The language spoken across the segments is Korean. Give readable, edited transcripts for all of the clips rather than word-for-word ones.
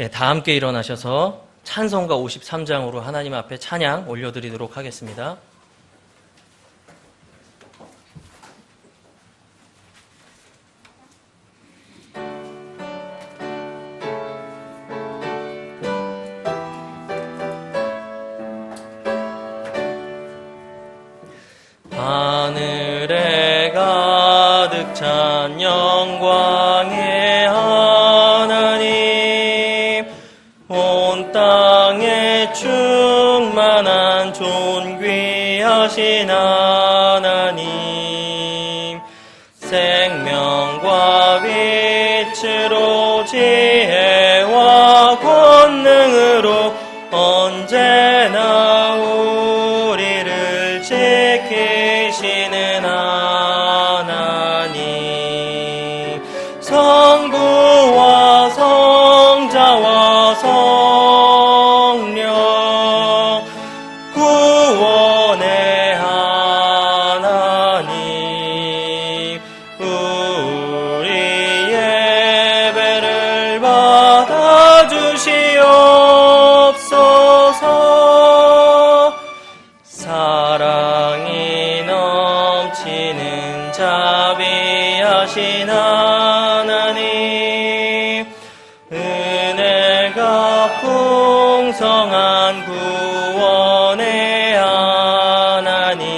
다 함께 일어나셔서 찬송가 53장으로 하나님 앞에 찬양 올려드리도록 하겠습니다. 하늘에 가득 찬 영광의 하나님, 온 땅에 충만한 존귀하신 하나님, 생명과 빛으로 지혜와 권능으로 언제나 우리를 지키시는 하나님, 성부와 성자와 성령 구원의 하나님, 우리 예배를 받아주시옵소서. 사랑이 넘치는 자비하신 하나님, 은혜가 풍성한 구원의 하나님,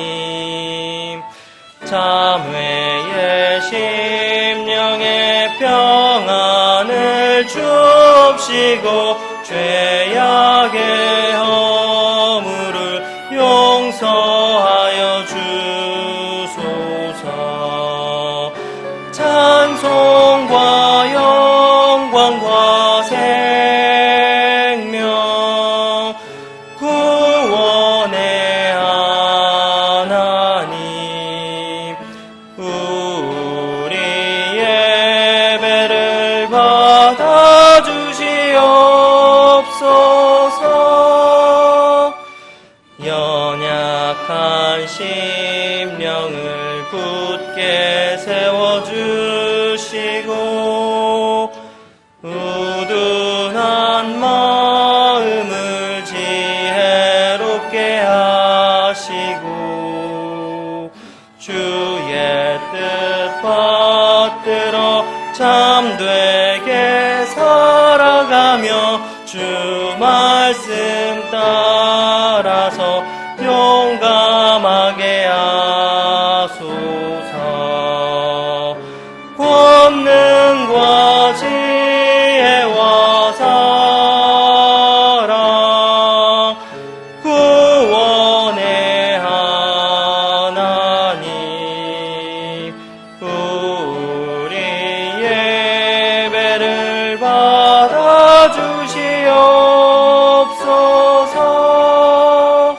참회의 심령의 평안을 주옵시고 죄악의 허물을 용서하여 주소서. 찬송과 영광과 생명 구원의 하나님, 우리 예배를 받아주시옵소서. 연약한 심령을 굳게 세워주시고 우둔한 마음을 지혜롭게 하시고 주의 뜻 받들어 참되게 살아가며 주 말씀 따라서 용감하게 하소서. 권능과 지혜와 사랑 구원의 하나님, 우리 예배를 받아주시옵소서.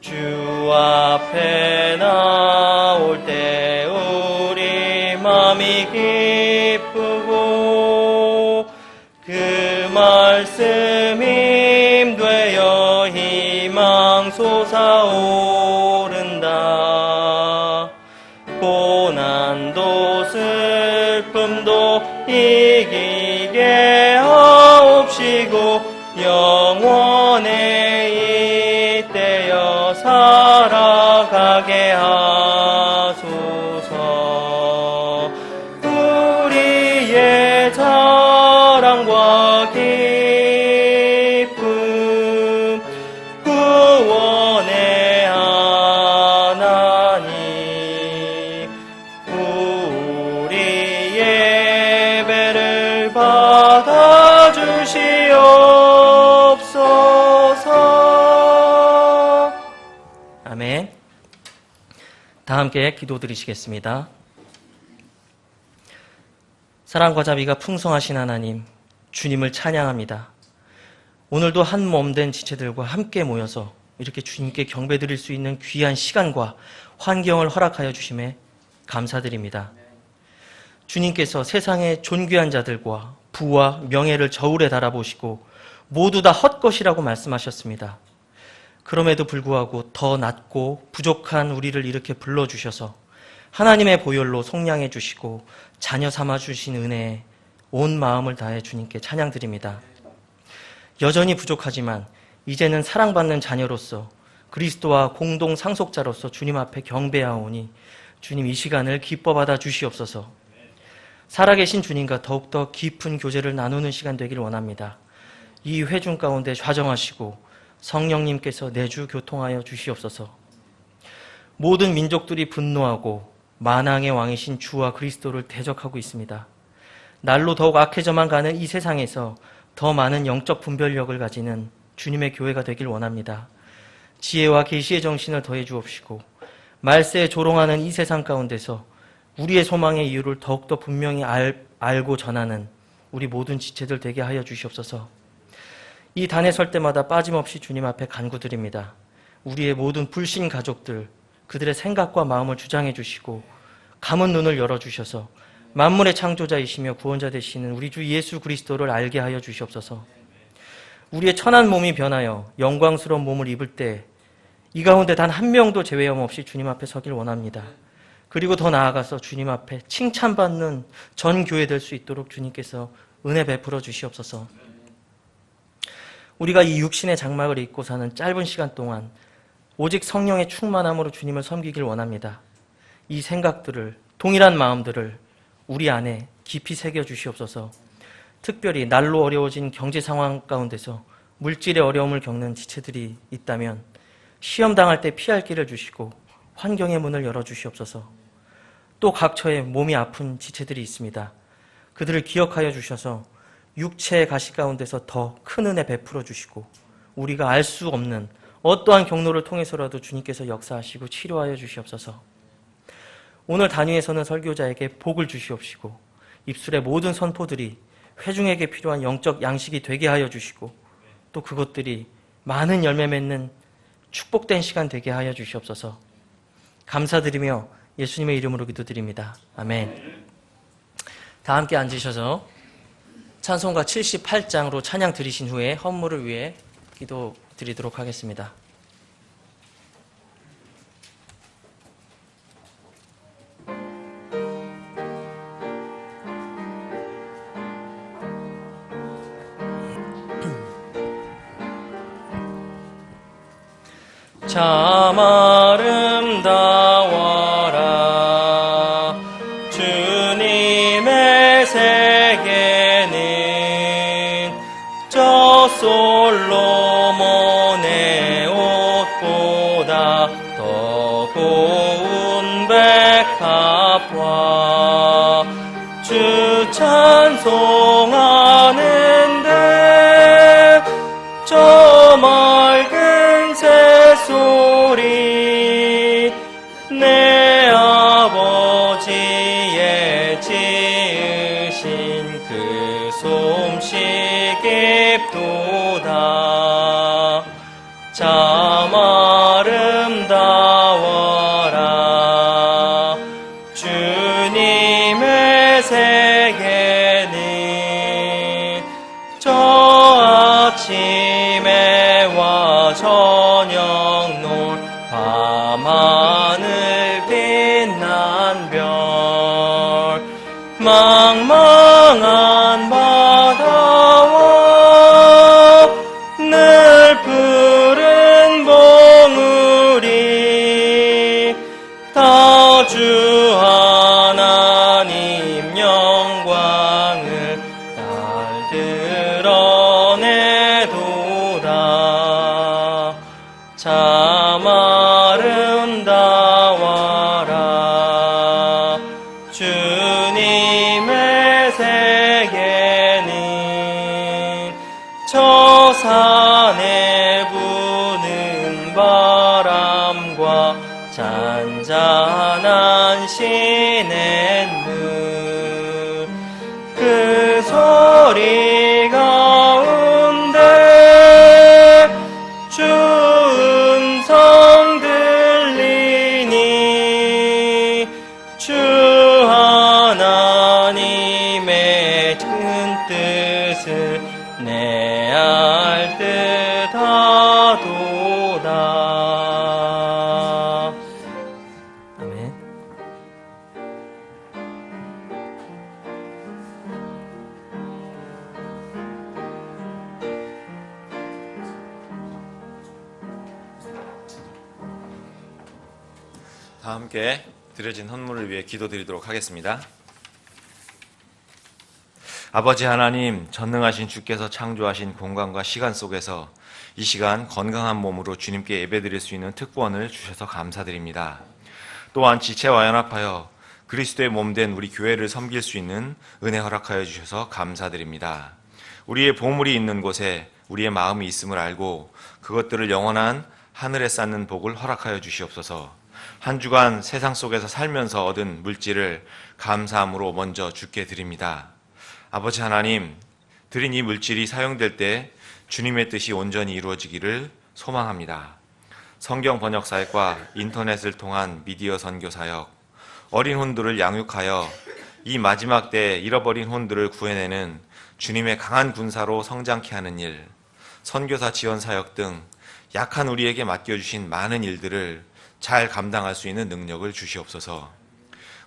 주 앞에 나올 때 우리 맘이 기쁘고 그 말씀 힘되어 희망 솟아오른다. 고난도 슬픔도 이기게 하옵시고 영원에 잇대어 살아가게 하소서. 우리의 자랑과 기쁨 구원의 하나님, 우리 예배를 받아주시옵소서. 아멘. 다 함께 기도드리시겠습니다. 사랑과 자비가 풍성하신 하나님, 주님을 찬양합니다. 오늘도 한 몸 된 지체들과 함께 모여서 이렇게 주님께 경배드릴 수 있는 귀한 시간과 환경을 허락하여 주심에 감사드립니다. 주님께서 세상의 존귀한 자들과 부와 명예를 저울에 달아보시고 모두 다 헛것이라고 말씀하셨습니다. 그럼에도 불구하고 더 낮고 부족한 우리를 이렇게 불러주셔서 하나님의 보혈로 속량해 주시고 자녀 삼아 주신 은혜에 온 마음을 다해 주님께 찬양드립니다. 여전히 부족하지만 이제는 사랑받는 자녀로서 그리스도와 공동 상속자로서 주님 앞에 경배하오니 주님 이 시간을 기뻐 받아 주시옵소서. 살아계신 주님과 더욱더 깊은 교제를 나누는 시간 되길 원합니다. 이 회중 가운데 좌정하시고 성령님께서 내주 교통하여 주시옵소서. 모든 민족들이 분노하고 만왕의 왕이신 주와 그리스도를 대적하고 있습니다. 날로 더욱 악해져만 가는 이 세상에서 더 많은 영적 분별력을 가지는 주님의 교회가 되길 원합니다. 지혜와 계시의 정신을 더해 주옵시고 말세에 조롱하는 이 세상 가운데서 우리의 소망의 이유를 더욱더 분명히 알고 전하는 우리 모든 지체들 되게 하여 주시옵소서. 이 단에 설 때마다 빠짐없이 주님 앞에 간구드립니다. 우리의 모든 불신 가족들, 그들의 생각과 마음을 주장해 주시고 감은 눈을 열어주셔서 만물의 창조자이시며 구원자 되시는 우리 주 예수 그리스도를 알게 하여 주시옵소서. 우리의 천한 몸이 변하여 영광스러운 몸을 입을 때 이 가운데 단 한 명도 제외함 없이 주님 앞에 서길 원합니다. 그리고 더 나아가서 주님 앞에 칭찬받는 전 교회 될 수 있도록 주님께서 은혜 베풀어 주시옵소서. 우리가 이 육신의 장막을 입고 사는 짧은 시간 동안 오직 성령의 충만함으로 주님을 섬기길 원합니다. 이 생각들을, 동일한 마음들을 우리 안에 깊이 새겨 주시옵소서. 특별히 날로 어려워진 경제 상황 가운데서 물질의 어려움을 겪는 지체들이 있다면 시험 당할 때 피할 길을 주시고 환경의 문을 열어주시옵소서. 또 각처에 몸이 아픈 지체들이 있습니다. 그들을 기억하여 주셔서 육체의 가시 가운데서 더 큰 은혜 베풀어 주시고 우리가 알 수 없는 어떠한 경로를 통해서라도 주님께서 역사하시고 치료하여 주시옵소서. 오늘 단위에서는 설교자에게 복을 주시옵시고 입술의 모든 선포들이 회중에게 필요한 영적 양식이 되게 하여 주시고 또 그것들이 많은 열매 맺는 축복된 시간 되게 하여 주시옵소서. 감사드리며 예수님의 이름으로 기도드립니다. 아멘. 다 함께 앉으셔서 찬송가 78장으로 찬양 드리신 후에 헌물을 위해 기도 드리도록 하겠습니다. 참 아름다워라 주님의 세계는 저 솔로몬의 옷보다 더 고운 백합과 주 찬송하는데 저 맑은 새소리 내 아버지의 지으신 그 솜씨 깊도다. 참 아름다워라 주님의 세계는 저 아침에 와 저녁 놀 밤하늘 빛난 별 망망한 바다와 늘 푸른 봉우리 다 주 하나님 영광을 날 드러내도다. 참 아름다워라 주님의 세계는 저 산에 부는 바람과 잔잔한 시냇물 그 소리 가운데 주 음성 들리니 주 하나님의 큰 뜻을 내 알 듯하도다. 아멘. 다 함께 드려진 헌물을 위해 기도드리도록 하겠습니다. 아버지 하나님, 전능하신 주께서 창조하신 공간과 시간 속에서 이 시간 건강한 몸으로 주님께 예배드릴 수 있는 특권을 주셔서 감사드립니다. 또한 지체와 연합하여 그리스도의 몸된 우리 교회를 섬길 수 있는 은혜 허락하여 주셔서 감사드립니다. 우리의 보물이 있는 곳에 우리의 마음이 있음을 알고 그것들을 영원한 하늘에 쌓는 복을 허락하여 주시옵소서. 한 주간 세상 속에서 살면서 얻은 물질을 감사함으로 먼저 주께 드립니다. 아버지 하나님, 드린 이 물질이 사용될 때 주님의 뜻이 온전히 이루어지기를 소망합니다. 성경 번역 사역과 인터넷을 통한 미디어 선교 사역, 어린 혼들을 양육하여 이 마지막 때에 잃어버린 혼들을 구해내는 주님의 강한 군사로 성장케 하는 일, 선교사 지원 사역 등 약한 우리에게 맡겨주신 많은 일들을 잘 감당할 수 있는 능력을 주시옵소서.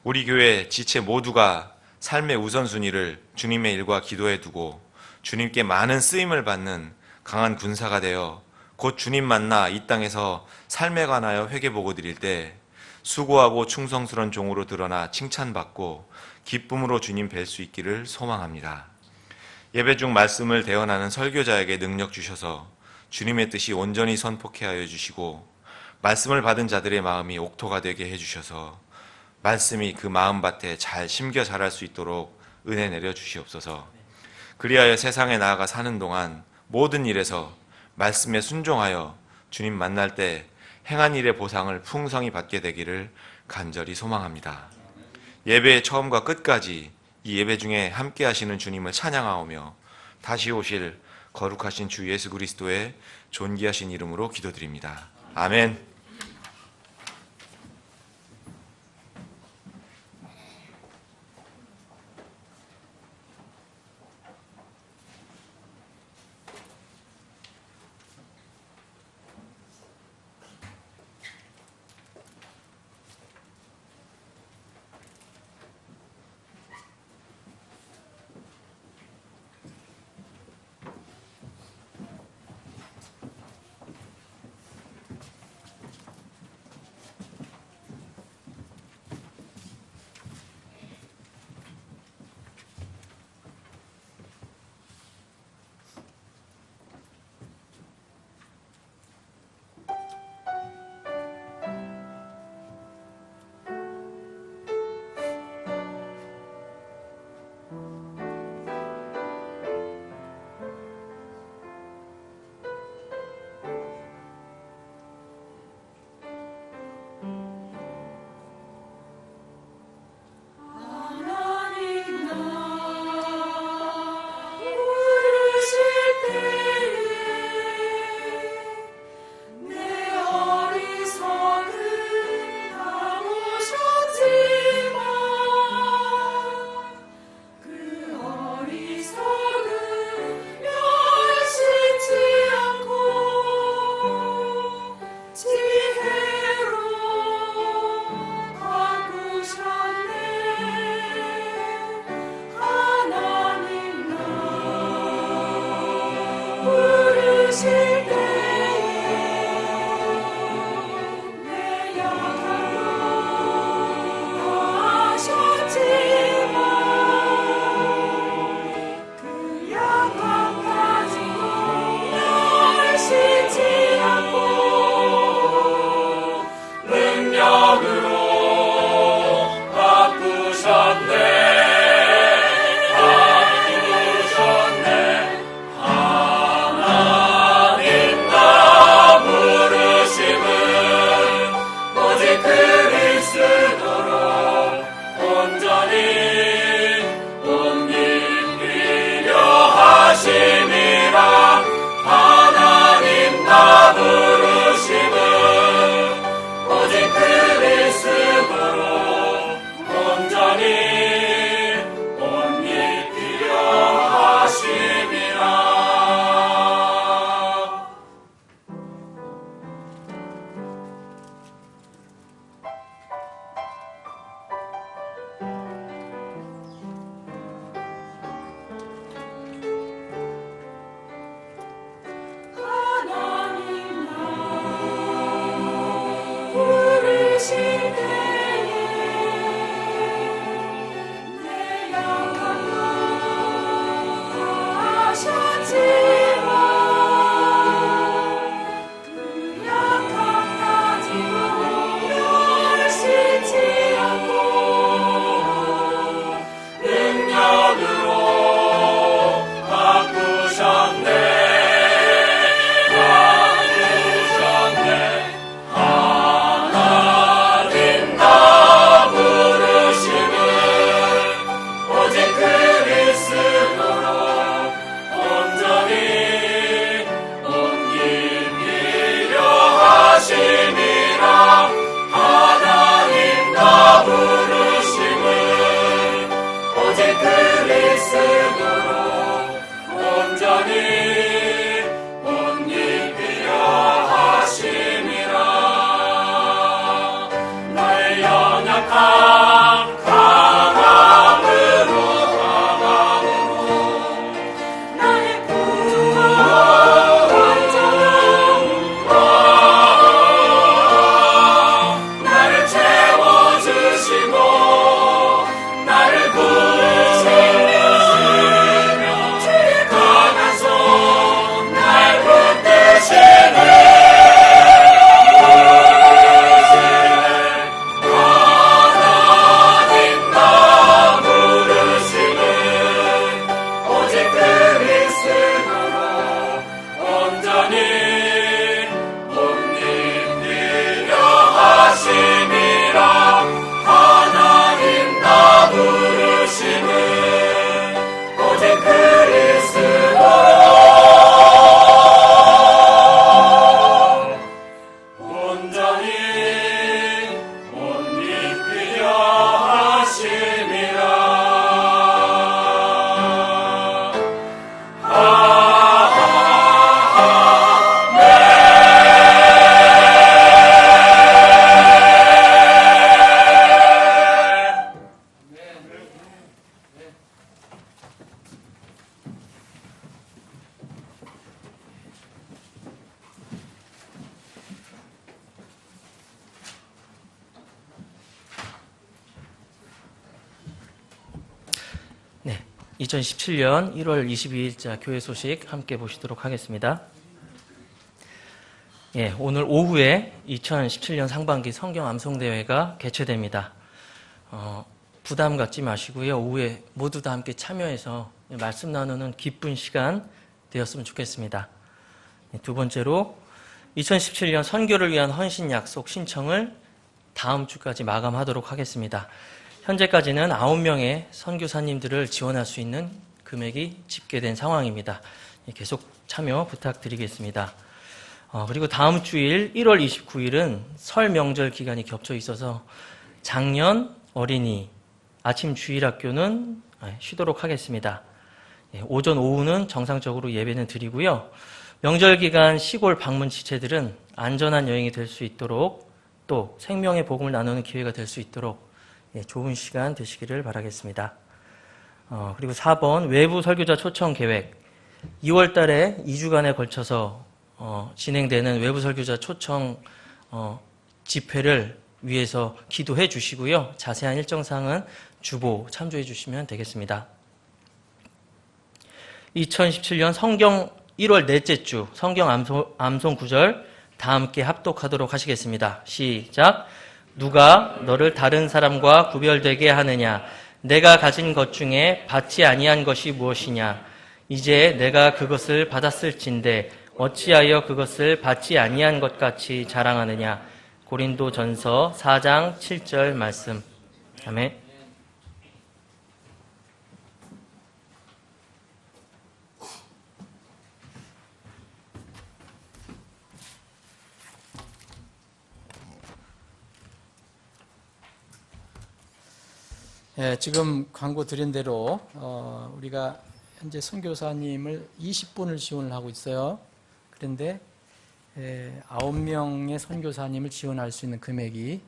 우리 교회 지체 모두가 삶의 우선순위를 주님의 일과 기도에 두고 주님께 많은 쓰임을 받는 강한 군사가 되어 곧 주님 만나 이 땅에서 삶에 관하여 회개보고 드릴 때 수고하고 충성스러운 종으로 드러나 칭찬받고 기쁨으로 주님 뵐 수 있기를 소망합니다. 예배 중 말씀을 대언하는 설교자에게 능력 주셔서 주님의 뜻이 온전히 선포케 하여 주시고 말씀을 받은 자들의 마음이 옥토가 되게 해주셔서 말씀이 그 마음밭에 잘 심겨 자랄 수 있도록 은혜 내려 주시옵소서. 그리하여 세상에 나아가 사는 동안 모든 일에서 말씀에 순종하여 주님 만날 때 행한 일의 보상을 풍성히 받게 되기를 간절히 소망합니다. 예배의 처음과 끝까지 이 예배 중에 함께 하시는 주님을 찬양하오며 다시 오실 거룩하신 주 예수 그리스도의 존귀하신 이름으로 기도드립니다. 아멘. 하나님 네, 2017년 1월 22일자 교회 소식 함께 보시도록 하겠습니다. 예, 오늘 오후에 2017년 상반기 성경 암송대회가 개최됩니다. 부담 갖지 마시고요. 오후에 모두 다 함께 참여해서 말씀 나누는 기쁜 시간 되었으면 좋겠습니다. 두 번째로 2017년 선교를 위한 헌신 약속 신청을 다음 주까지 마감하도록 하겠습니다. 현재까지는 9명의 선교사님들을 지원할 수 있는 금액이 집계된 상황입니다. 계속 참여 부탁드리겠습니다. 그리고 다음 주일 1월 29일은 설 명절 기간이 겹쳐 있어서 작년 어린이 아침 주일학교는 쉬도록 하겠습니다. 오전 오후는 정상적으로 예배는 드리고요. 명절 기간 시골 방문 지체들은 안전한 여행이 될 수 있도록 또 생명의 복음을 나누는 기회가 될 수 있도록 좋은 시간 되시기를 바라겠습니다. 그리고 4번 외부 설교자 초청 계획 2월 달에 2주간에 걸쳐서 진행되는 외부 설교자 초청 집회를 위해서 기도해 주시고요. 자세한 일정사항은 주보 참조해 주시면 되겠습니다. 2017년 성경 1월 넷째 주 성경 암송 구절 다 함께 합독하도록 하시겠습니다. 시작. 누가 너를 다른 사람과 구별되게 하느냐? 내가 가진 것 중에 받지 아니한 것이 무엇이냐? 이제 내가 그것을 받았을진데 어찌하여 그것을 받지 아니한 것 같이 자랑하느냐? 고린도전서 4장 7절 말씀. 아멘. 지금 광고 드린 대로 우리가 현재 선교사님을 20분을 지원을 하고 있어요. 그런데 9명의 선교사님을 지원할 수 있는 금액이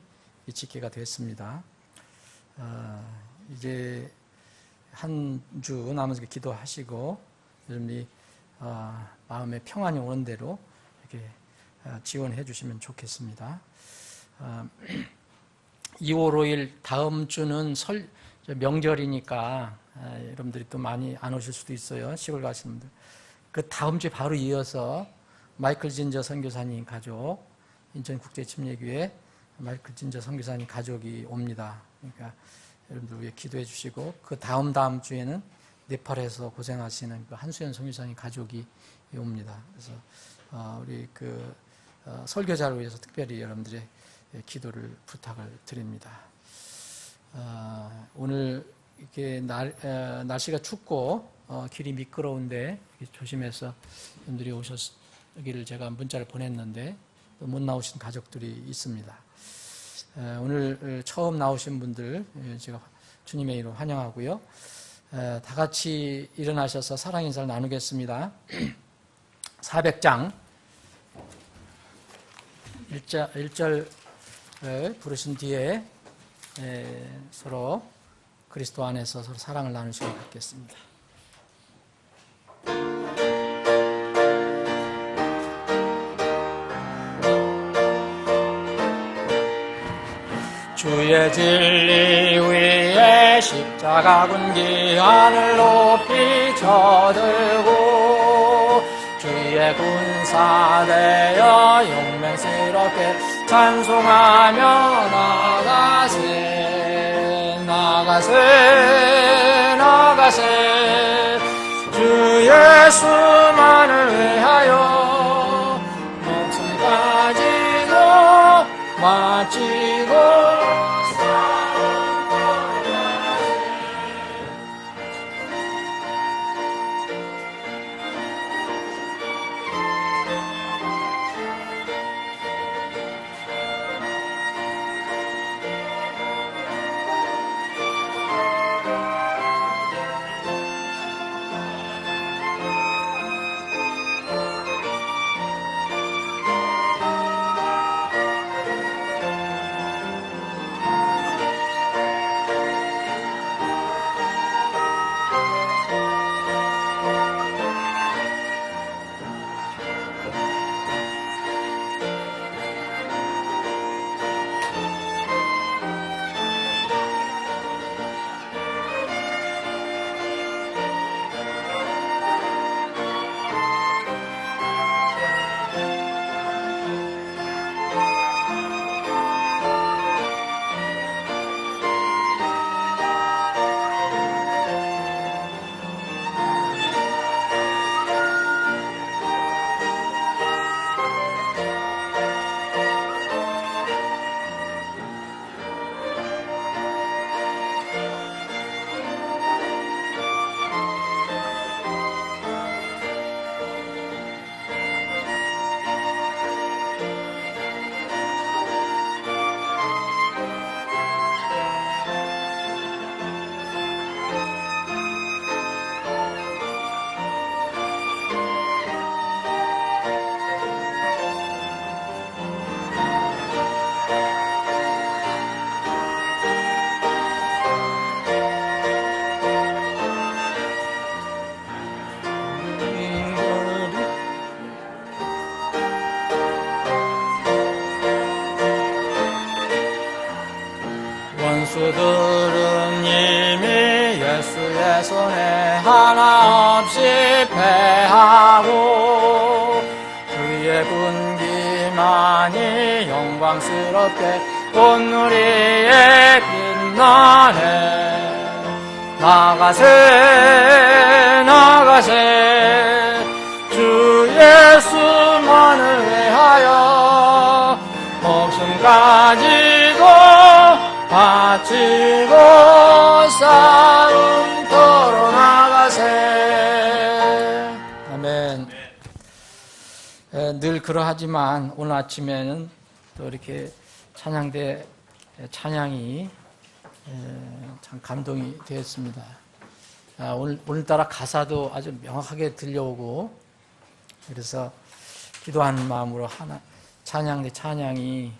집계가 됐습니다. 이제 한 주 남아서 기도하시고 여러분이 마음의 평안이 오는 대로 이렇게 지원해 주시면 좋겠습니다. 2월 5일 다음 주는 명절이니까 여러분들이 또 많이 안 오실 수도 있어요. 시골 가시는 분들. 그 다음 주에 바로 이어서 마이클 진저 선교사님 가족, 인천국제침례교회 마이클 진저 선교사님 가족이 옵니다. 그러니까 여러분들 위해 기도해 주시고, 그 다음 주에는 네팔에서 고생하시는 그 한수연 선교사님 가족이 옵니다. 그래서 우리 그 설교자를 위해서 특별히 여러분들의 기도를 부탁을 드립니다. 오늘 이렇게 날씨가 춥고 길이 미끄러운데 조심해서 여러분들이 오셨기를 제가 문자를 보냈는데 못 나오신 가족들이 있습니다. 오늘 처음 나오신 분들 제가 주님의 이름으로 환영하고요. 다 같이 일어나셔서 사랑 인사를 나누겠습니다. 400장 1절을 부르신 뒤에 서로 그리스도 안에서 서로 사랑을 나누시길 받겠습니다. 주의 진리 위에 십자가 군기 하늘 높이 쳐들고 주의 군사 되어 용맹스럽게 찬송하며 나가세 주 예수만을 위하여 목숨까지도 마치고 원수들은 이미 예수의 손에 하나 없이 패하고 그의 군기만이 영광스럽게 온 우리에 빛나네. 나가세 주 예수만을 위하여 목숨까지도 바치고 싸움터로 나가세. 아멘. 늘 그러하지만 오늘 아침에는 또 이렇게 찬양대 찬양이 참 감동이 되었습니다. 오늘따라 가사도 아주 명확하게 들려오고, 그래서 기도하는 마음으로 찬양대 찬양이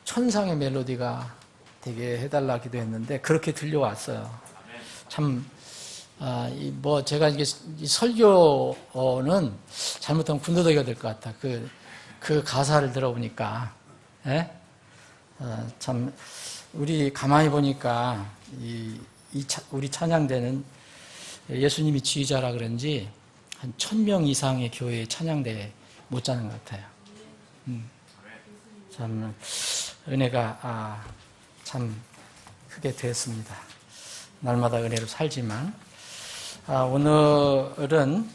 천상의 멜로디가 되게 해달라 기도했는데 그렇게 들려왔어요. 참, 제가 이 설교는 잘못하면 군더더기가 될 것 같아. 그 가사를 들어보니까. 예? 참, 우리 가만히 보니까 우리 찬양대는 예수님이 지휘자라 그런지 한 1000명 이상의 교회의 찬양대에 못 자는 것 같아요. 참 은혜가 참 크게 되었습니다. 날마다 은혜로 살지만 오늘은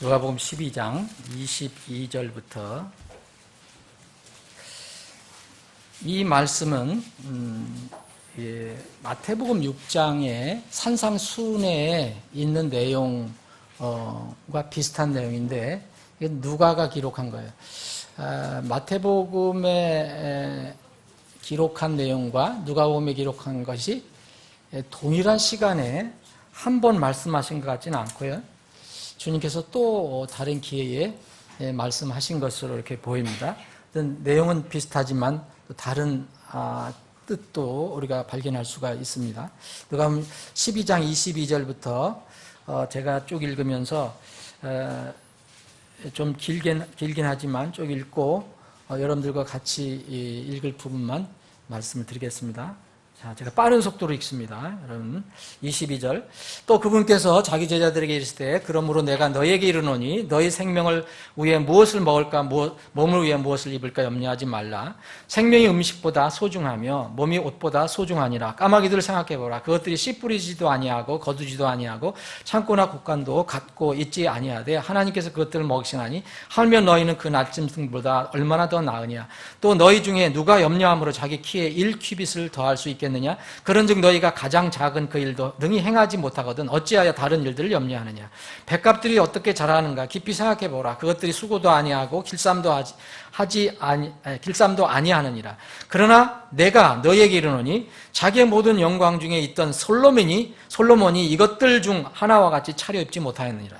누가복음 12장 22절부터 이 말씀은 마태복음 6장의 산상수훈에 있는 내용과 비슷한 내용인데 이게 누가가 기록한 거예요. 마태복음에 기록한 내용과 누가복음에 기록한 것이 동일한 시간에 한 번 말씀하신 것 같지는 않고요. 주님께서 또 다른 기회에 말씀하신 것으로 이렇게 보입니다. 내용은 비슷하지만 또 다른 뜻도 우리가 발견할 수가 있습니다. 누가복음 12장 22절부터 제가 쭉 읽으면서 좀 길긴 하지만 쭉 읽고 여러분들과 같이 읽을 부분만 말씀을 드리겠습니다. 자, 제가 빠른 속도로 읽습니다. 여러분, 22절. 또 그분께서 자기 제자들에게 이르시되 그러므로 내가 너희에게 이르노니 너희 생명을 위해 무엇을 먹을까 몸을 위해 무엇을 입을까 염려하지 말라. 생명이 음식보다 소중하며 몸이 옷보다 소중하니라. 까마귀들을 생각해보라. 그것들이 씨 뿌리지도 아니하고 거두지도 아니하고 창고나 곡간도 갖고 있지 아니하되 하나님께서 그것들을 먹이시나니 하물며 너희는 그 날짐승보다 얼마나 더 나으냐. 또 너희 중에 누가 염려함으로 자기 키에 1큐빗을 더할 수 있겠느냐. 그런즉 너희가 가장 작은 그 일도 능히 행하지 못하거든 어찌하여 다른 일들을 염려하느냐. 백합들이 어떻게 자라는가 깊이 생각해보라. 그것들이 수고도 아니하고 길쌈도 아니하느니라. 그러나 내가 너희에게 이르노니 자기의 모든 영광 중에 있던 솔로몬이 이것들 중 하나와 같이 차려입지 못하였느니라.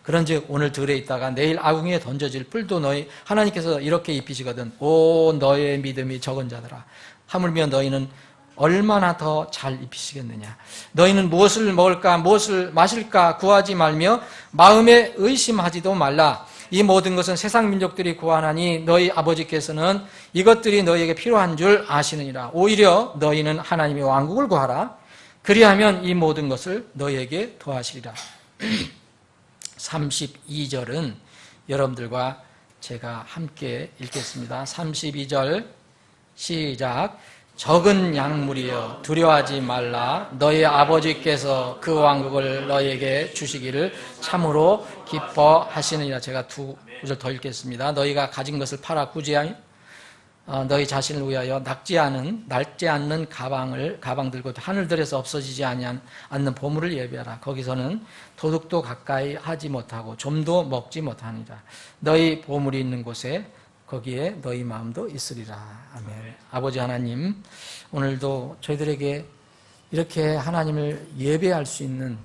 그런즉 오늘 들에 있다가 내일 아궁이에 던져질 뿔도 너희 하나님께서 이렇게 입히시거든. 오 너의 믿음이 적은 자들아. 하물며 너희는 얼마나 더 잘 입히시겠느냐. 너희는 무엇을 먹을까 무엇을 마실까 구하지 말며 마음에 의심하지도 말라. 이 모든 것은 세상 민족들이 구하나니 너희 아버지께서는 이것들이 너희에게 필요한 줄 아시느니라. 오히려 너희는 하나님의 왕국을 구하라. 그리하면 이 모든 것을 너희에게 더하시리라. 32절은 여러분들과 제가 함께 읽겠습니다. 32절 시작. 적은 약물이여 두려워하지 말라. 너희 아버지께서 그 왕국을 너희에게 주시기를 참으로 기뻐하시느니라. 제가 두 구절 더 읽겠습니다. 너희가 가진 것을 팔아 구제하여 너희 자신을 위하여 낡지 않는 가방 들고 하늘들에서 없어지지 않는 보물을 예비하라. 거기서는 도둑도 가까이 하지 못하고 좀도 먹지 못하니라. 너희 보물이 있는 곳에 거기에 너희 마음도 있으리라. 아멘. 아버지 하나님, 오늘도 저희들에게 이렇게 하나님을 예배할 수 있는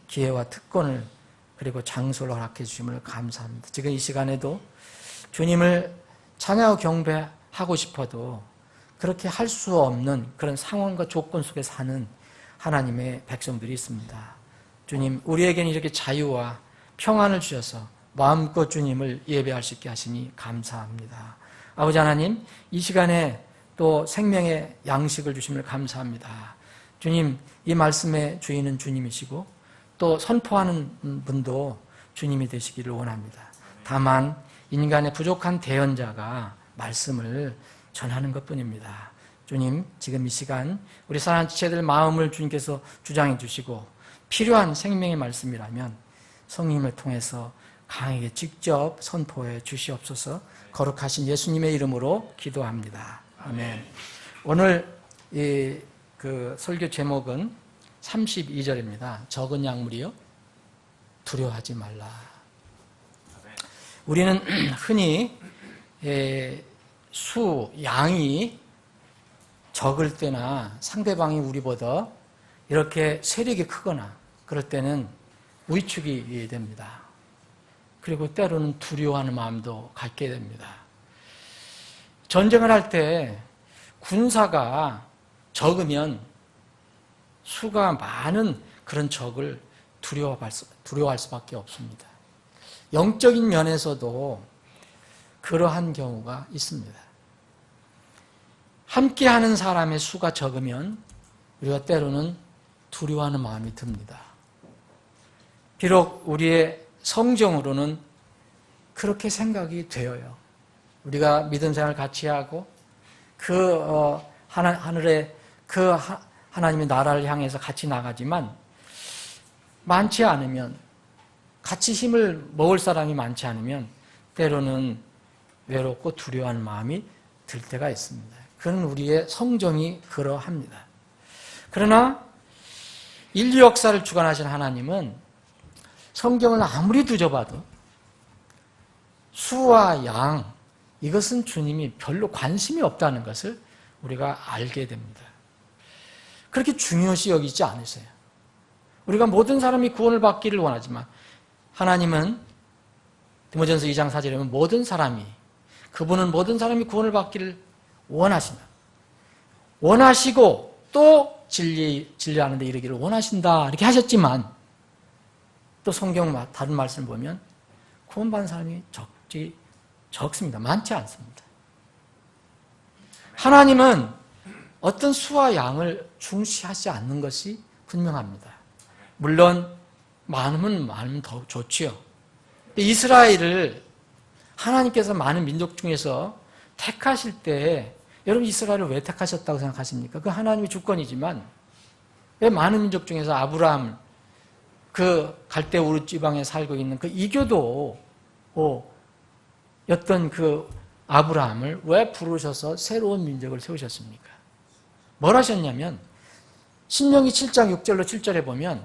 기회와 특권을 그리고 장소를 허락해 주심을 감사합니다. 지금 이 시간에도 주님을 찬양하고 경배하고 싶어도 그렇게 할 수 없는 그런 상황과 조건 속에 사는 하나님의 백성들이 있습니다. 주님, 우리에게는 이렇게 자유와 평안을 주셔서 마음껏 주님을 예배할 수 있게 하시니 감사합니다. 아버지 하나님, 이 시간에 또 생명의 양식을 주심을 감사합니다. 주님, 이 말씀의 주인은 주님이시고 또 선포하는 분도 주님이 되시기를 원합니다. 다만 인간의 부족한 대언자가 말씀을 전하는 것뿐입니다. 주님, 지금 이 시간 우리 사랑하는 지체들 마음을 주님께서 주장해 주시고 필요한 생명의 말씀이라면 성령님을 통해서 강에게 직접 선포해 주시옵소서. 거룩하신 예수님의 이름으로 기도합니다. 아멘. 오늘 그 설교 제목은 32절입니다. 적은 약물이요 두려워하지 말라. 우리는 흔히 양이 적을 때나 상대방이 우리보다 이렇게 세력이 크거나 그럴 때는 위축이 됩니다. 그리고 때로는 두려워하는 마음도 갖게 됩니다. 전쟁을 할 때 군사가 적으면 수가 많은 그런 적을 두려워할 수밖에 없습니다. 영적인 면에서도 그러한 경우가 있습니다. 함께하는 사람의 수가 적으면 우리가 때로는 두려워하는 마음이 듭니다. 비록 우리의 성정으로는 그렇게 생각이 되어요. 우리가 믿음 생활을 같이 하고 하늘에 하나님의 나라를 향해서 같이 나가지만 많지 않으면, 같이 힘을 먹을 사람이 많지 않으면 때로는 외롭고 두려워하는 마음이 들 때가 있습니다. 그건 우리의 성정이 그러합니다. 그러나 인류 역사를 주관하신 하나님은 성경을 아무리 뒤져봐도 수와 양, 이것은 주님이 별로 관심이 없다는 것을 우리가 알게 됩니다. 그렇게 중요시 여기지 않으세요. 우리가 모든 사람이 구원을 받기를 원하지만 하나님은 디모전서 2장 4절에 보면 그분은 모든 사람이 구원을 받기를 원하신다. 원하시고 또 진리하는 데 이르기를 원하신다. 이렇게 하셨지만 또 성경 다른 말씀을 보면 구원받은 사람이 적습니다. 많지 않습니다. 하나님은 어떤 수와 양을 중시하지 않는 것이 분명합니다. 물론 많으면 더 좋지요. 이스라엘을 하나님께서 많은 민족 중에서 택하실 때 여러분 이스라엘을 왜 택하셨다고 생각하십니까? 그 하나님의 주권이지만 왜 많은 민족 중에서 아브라함, 그 갈대 우르 지방에 살고 있는 그 이교도 였던 그 아브라함을 왜 부르셔서 새로운 민족을 세우셨습니까? 뭘 하셨냐면 신명기 7장 6절로 7절에 보면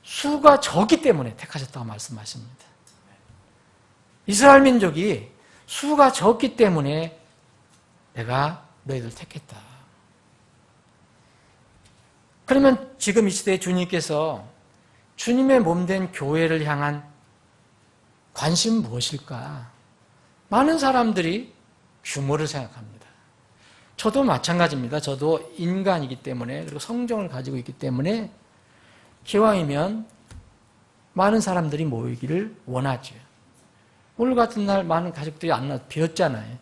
수가 적기 때문에 택하셨다고 말씀하십니다. 이스라엘 민족이 수가 적기 때문에 내가 너희들 택했다. 그러면 지금 이 시대에 주님께서 주님의 몸된 교회를 향한 관심은 무엇일까? 많은 사람들이 규모를 생각합니다. 저도 마찬가지입니다. 저도 인간이기 때문에, 그리고 성정을 가지고 있기 때문에 기왕이면 많은 사람들이 모이기를 원하죠. 오늘 같은 날 많은 가족들이 안 나와서 비었잖아요.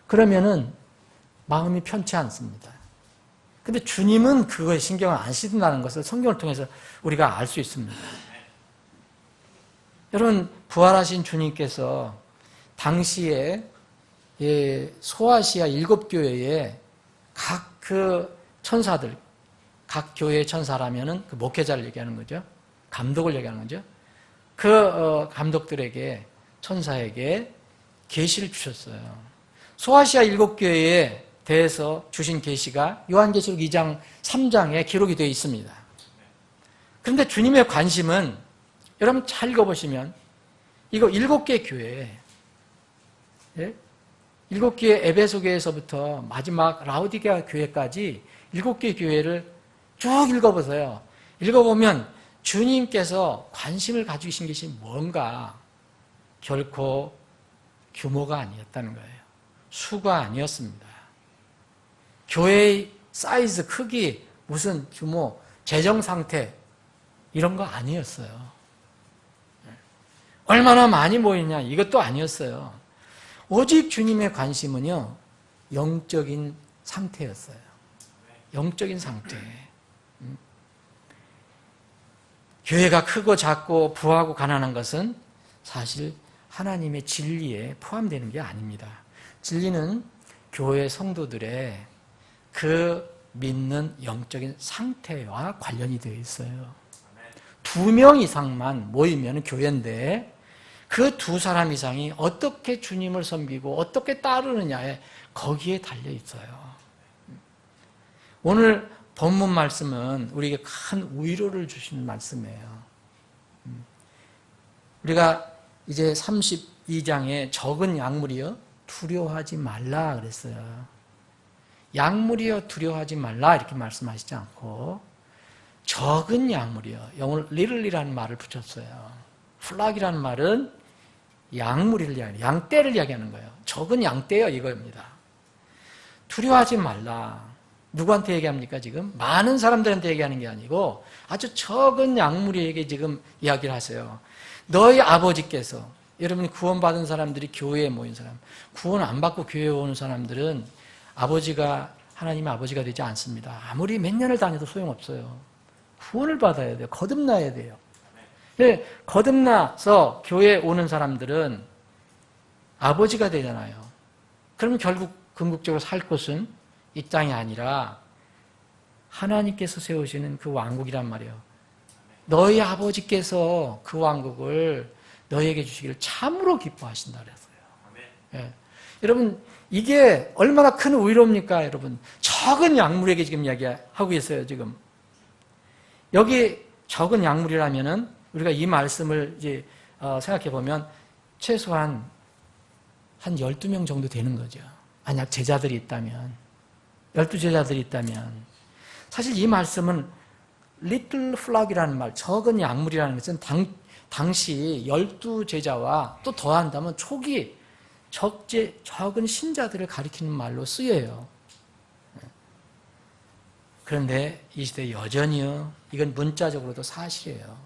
그러면은 마음이 편치 않습니다. 근데 주님은 그거에 신경을 안 쓰신다는 것을 성경을 통해서 우리가 알 수 있습니다. 여러분, 부활하신 주님께서 당시에 소아시아 7교회에 각 그 천사들, 각 교회의 천사라면은 그 목회자를 얘기하는 거죠. 감독을 얘기하는 거죠. 그 감독들에게, 천사에게 계시를 주셨어요. 소아시아 7교회에 대해서 주신 계시가 요한계시록 2장 3장에 기록이 되어 있습니다. 그런데 주님의 관심은 여러분 잘 읽어보시면 이거 7개 교회, 7개의 에베소 교회에서부터 마지막 라오디게아 교회까지 7개 교회를 쭉 읽어보세요. 읽어보면 주님께서 관심을 가지고 계신 것이 뭔가 결코 규모가 아니었다는 거예요. 수가 아니었습니다. 교회의 사이즈, 크기, 무슨 규모, 재정 상태 이런 거 아니었어요. 얼마나 많이 모이냐 이것도 아니었어요. 오직 주님의 관심은요, 영적인 상태였어요. 영적인 상태. 교회가 크고 작고 부하고 가난한 것은 사실 하나님의 진리에 포함되는 게 아닙니다. 진리는 교회 성도들의 그 믿는 영적인 상태와 관련이 되어 있어요. 2명 이상만 모이면 교회인데 그 2사람 이상이 어떻게 주님을 섬기고 어떻게 따르느냐에 거기에 달려 있어요. 오늘 본문 말씀은 우리에게 큰 위로를 주시는 말씀이에요. 우리가 이제 32장에 적은 약물이여 두려워하지 말라 그랬어요. 약물이여 두려워하지 말라 이렇게 말씀하시지 않고 적은 약물이여, 영어로 little이라는 말을 붙였어요. 플락이라는 말은 양무리를 이야기하는, 양떼를 이야기하는 거예요. 적은 양떼요 이거입니다. 두려워하지 말라. 누구한테 얘기합니까 지금? 많은 사람들한테 얘기하는 게 아니고 아주 적은 양무리에게 지금 이야기를 하세요. 너희 아버지께서, 여러분이 구원받은 사람들이 교회에 모인 사람, 구원 안 받고 교회에 오는 사람들은 아버지가 하나님의 아버지가 되지 않습니다. 아무리 몇 년을 다녀도 소용없어요. 구원을 받아야 돼요. 거듭나야 돼요. 거듭나서 교회에 오는 사람들은 아버지가 되잖아요. 그럼 결국 궁극적으로 살 곳은 이 땅이 아니라 하나님께서 세우시는 그 왕국이란 말이에요. 너희 아버지께서 그 왕국을 너희에게 주시기를 참으로 기뻐하신다 그랬어요. 예. 여러분, 이게 얼마나 큰 의로입니까, 여러분? 적은 약물에게 지금 이야기하고 있어요, 지금. 여기 적은 약물이라면은 우리가 이 말씀을 이제 생각해 보면 최소한 한 12명 정도 되는 거죠. 만약 제자들이 있다면. 12제자들이 있다면. 사실 이 말씀은 little flock이라는 말, 적은 약물이라는 것은 당시 12제자와 또 더한다면 초기 적은 신자들을 가리키는 말로 쓰여요. 그런데 이 시대에 여전히요, 이건 문자적으로도 사실이에요.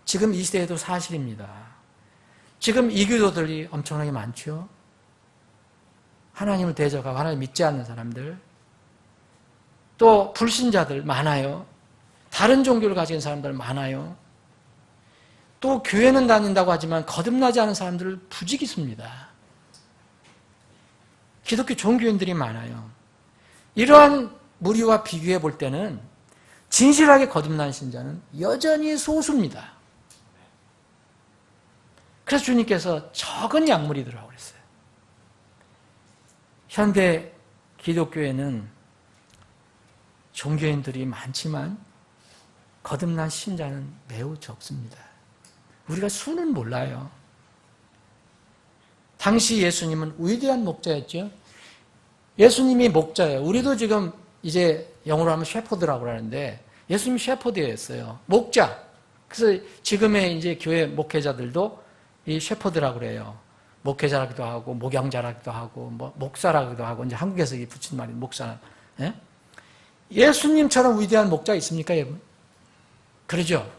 지금 이 시대에도 사실입니다. 지금 이교도들이 엄청나게 많죠. 하나님을 대적하고 하나님 믿지 않는 사람들, 또 불신자들 많아요. 다른 종교를 가진 사람들 많아요. 또 교회는 다닌다고 하지만 거듭나지 않은 사람들을 부지기습니다. 기독교 종교인들이 많아요. 이러한 무리와 비교해 볼 때는 진실하게 거듭난 신자는 여전히 소수입니다. 그래서 주님께서 적은 약물이더라고 그랬어요. 현대 기독교에는 종교인들이 많지만 거듭난 신자는 매우 적습니다. 우리가 수는 몰라요. 당시 예수님은 위대한 목자였죠. 예수님이 목자예요. 우리도 지금 이제 영어로 하면 셰퍼드라고 하는데 예수님이 셰퍼드였어요. 목자. 그래서 지금의 이제 교회 목회자들도 이 셰퍼드라고 그래요. 목회자라기도 하고 목양자라기도 하고 뭐 목사라기도 하고 이제 한국에서 붙인 말이 목사. 예? 예수님처럼 위대한 목자 있습니까, 여러분? 그러죠.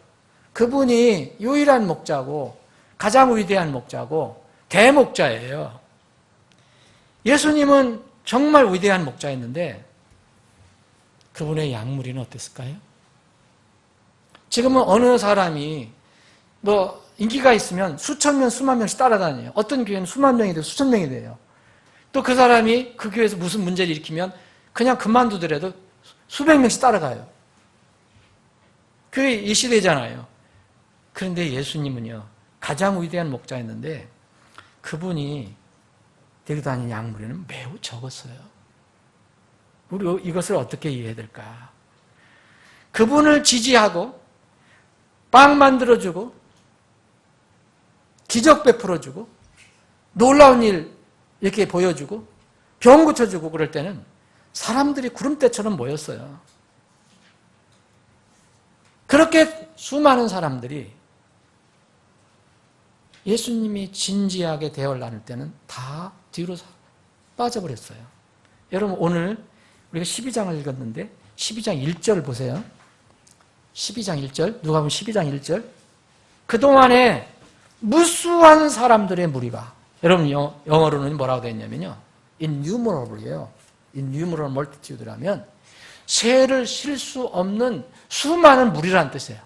그분이 유일한 목자고 가장 위대한 목자고 대목자예요. 예수님은 정말 위대한 목자였는데 그분의 약물이는 어땠을까요? 지금은 어느 사람이 뭐 인기가 있으면 수천 명, 수만 명씩 따라다녀요. 어떤 교회는 수만 명이 돼요, 수천 명이 돼요. 또 그 사람이 그 교회에서 무슨 문제를 일으키면 그냥 그만두더라도 수백 명씩 따라가요. 그게 이 시대잖아요. 그런데 예수님은요, 가장 위대한 목자였는데 그분이 데리고 다니는 약물에는 매우 적었어요. 우리 이것을 어떻게 이해해야 될까? 그분을 지지하고 빵 만들어주고 기적 베풀어주고 놀라운 일 이렇게 보여주고 병 고쳐주고 그럴 때는 사람들이 구름대처럼 모였어요. 그렇게 수많은 사람들이 예수님이 진지하게 대화를 나눌 때는 다 뒤로 빠져버렸어요. 여러분 오늘 우리가 12장을 읽었는데 12장 1절 보세요. 12장 1절 누가 보면 12장 1절 그동안에 무수한 사람들의 무리가 여러분 영어로는 뭐라고 되어 있냐면요. innumerable이에요. innumerable multitude라면 세를 실 수 없는 수많은 무리라는 뜻이에요.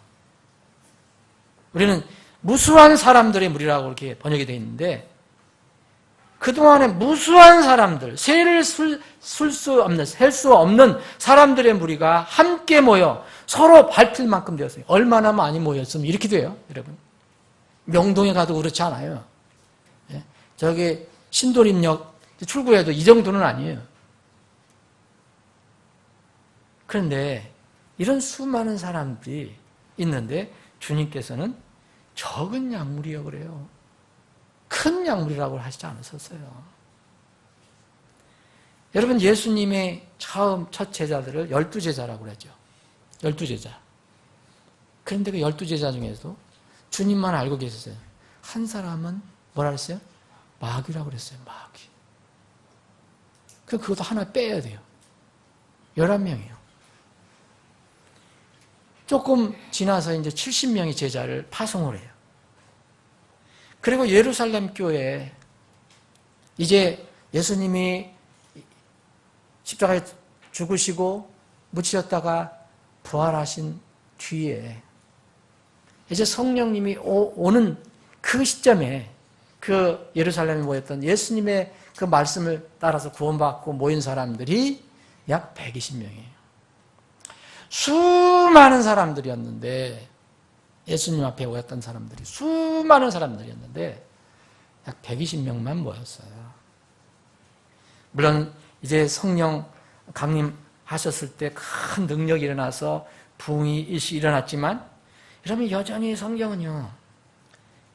우리는 무수한 사람들의 무리라고 이렇게 번역이 되어 있는데 그동안에 무수한 사람들, 세를 셀 수 없는 사람들의 무리가 함께 모여 서로 밟힐 만큼 되었어요. 얼마나 많이 모였으면 이렇게 돼요, 여러분. 명동에 가도 그렇지 않아요. 저기 신도림역 출구에도 이 정도는 아니에요. 그런데 이런 수많은 사람들이 있는데 주님께서는 적은 약물이요 그래요. 큰 약물이라고 하시지 않으셨어요. 여러분 예수님의 첫 제자들을 12제자라고 그러죠. 12제자. 그런데 그 12제자 중에서도 주님만 알고 계셨어요. 한 사람은 뭐라 그랬어요? 마귀라고 그랬어요. 마귀. 그것도 하나 빼야 돼요. 11명이에요. 조금 지나서 이제 70명의 제자를 파송을 해요. 그리고 예루살렘 교회에 이제 예수님이 십자가에 죽으시고 묻히셨다가 부활하신 뒤에 이제 성령님이 오는 그 시점에 그 예루살렘에 모였던 예수님의 그 말씀을 따라서 구원받고 모인 사람들이 약 120명이에요. 수많은 사람들이었는데, 예수님 앞에 모였던 사람들이 수많은 사람들이었는데 약 120명만 모였어요. 물론 이제 성령 강림하셨을 때 큰 능력이 일어나서 부흥이 일시 일어났지만, 여러분 여전히 성경은요,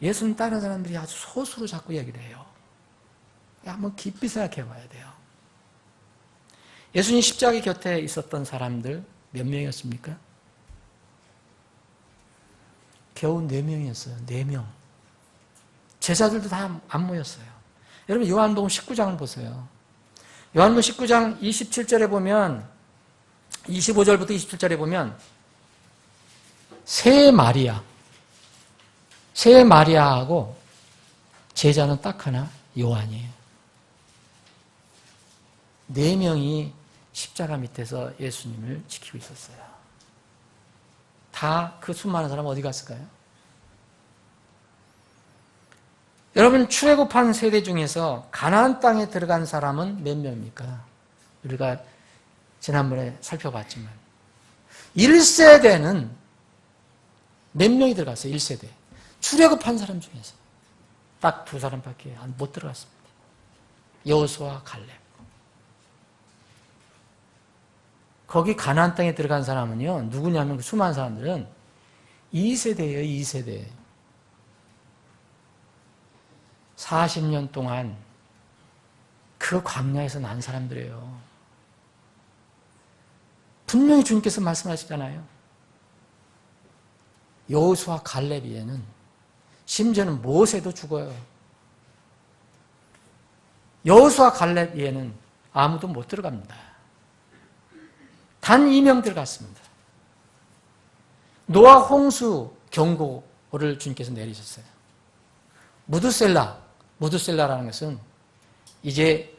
예수님 따르는 사람들이 아주 소수로 자꾸 얘기를 해요. 한번 깊이 생각해 봐야 돼요. 예수님 십자가 곁에 있었던 사람들 몇 명이었습니까? 겨우 4명이었어요. 4명. 제자들도 다 안 모였어요. 여러분 요한복음 19장을 보세요. 요한복음 19장 27절에 보면, 25절부터 27절에 보면 세 마리아하고 제자는 딱 하나, 요한이에요. 4명이 십자가 밑에서 예수님을 지키고 있었어요. 다 그 수많은 사람 어디 갔을까요? 여러분 출애굽한 세대 중에서 가나안 땅에 들어간 사람은 몇 명입니까? 우리가 지난번에 살펴봤지만 1세대는 몇 명이 들어갔어요? 1세대. 출애굽한 사람 중에서 딱 2사람밖에 못 들어갔습니다. 여호수아, 갈렙. 거기 가나안 땅에 들어간 사람은요, 누구냐면 그 수많은 사람들은 2세대예요, 2세대. 40년 동안 그 광야에서 난 사람들이에요. 분명히 주님께서 말씀하시잖아요. 여호수아, 갈렙에는 심지어는 모세도 죽어요. 여호수아, 갈렙에는 아무도 못 들어갑니다. 단 2명 들어갔습니다. 노아 홍수 경고를 주님께서 내리셨어요. 무드셀라라는 것은 이제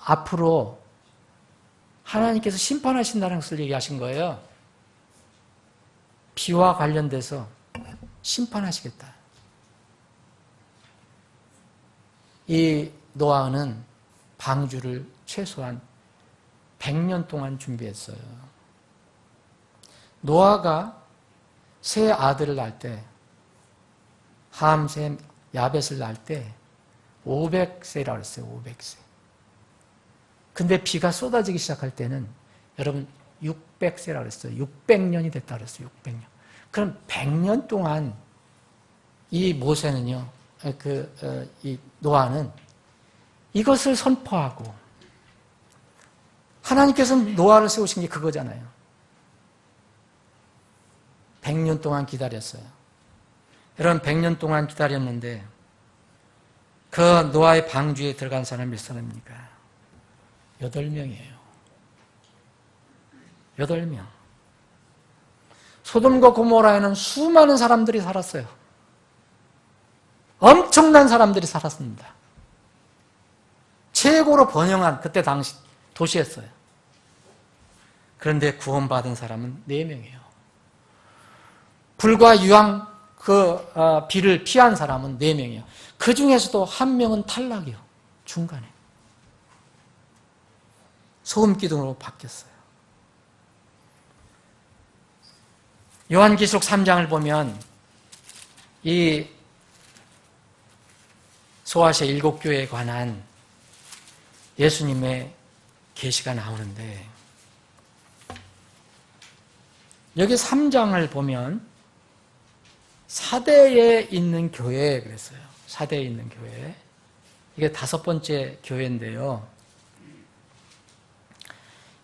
앞으로 하나님께서 심판하신다는 것을 얘기하신 거예요. 비와 관련돼서 심판하시겠다. 이 노아는 방주를 최소한 100년 동안 준비했어요. 노아가 세 아들을 낳을 때, 함, 셈, 야벳을 낳을 때 500세라고 했어요. 500세. 근데 비가 쏟아지기 시작할 때는 여러분 600세라고 했어요. 600년이 됐다 그랬어요. 600년. 그럼 100년 동안 이 모세는요, 이 노아는 이것을 선포하고, 하나님께서 노아를 세우신 게 그거잖아요. 100년 동안 기다렸어요. 여러분 100년 동안 기다렸는데 그 노아의 방주에 들어간 사람이 몇 사람입니까? 8명이에요. 8명. 소돔과 고모라에는 수많은 사람들이 살았어요. 엄청난 사람들이 살았습니다. 최고로 번영한 그때 당시 도시였어요. 그런데 구원받은 사람은 4명이에요. 불과 유황 비를 피한 사람은 4명이에요. 그 중에서도 1명은 탈락이요. 중간에. 소금기둥으로 바뀌었어요. 요한계시록 3장을 보면 이 소아시아 7교회에 관한 예수님의 계시가 나오는데, 여기 3장을 보면 사대에 있는 교회 그랬어요. 사대에 있는 교회. 이게 5번째 교회인데요.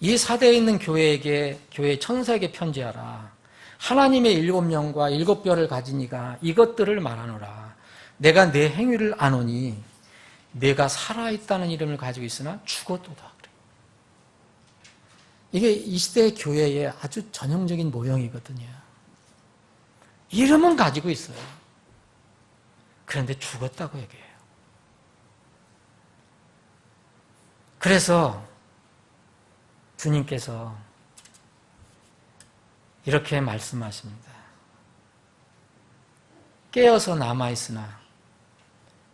이 사대에 있는 교회 천사에게 편지하라. 하나님의 7명과 7뼈를 가진 이가 이것들을 말하노라. 내가 내 행위를 아노니 내가 살아있다는 이름을 가지고 있으나 죽었도다. 이게 이 시대의 교회의 아주 전형적인 모형이거든요. 이름은 가지고 있어요. 그런데 죽었다고 얘기해요. 그래서 주님께서 이렇게 말씀하십니다. 깨어서 남아있으나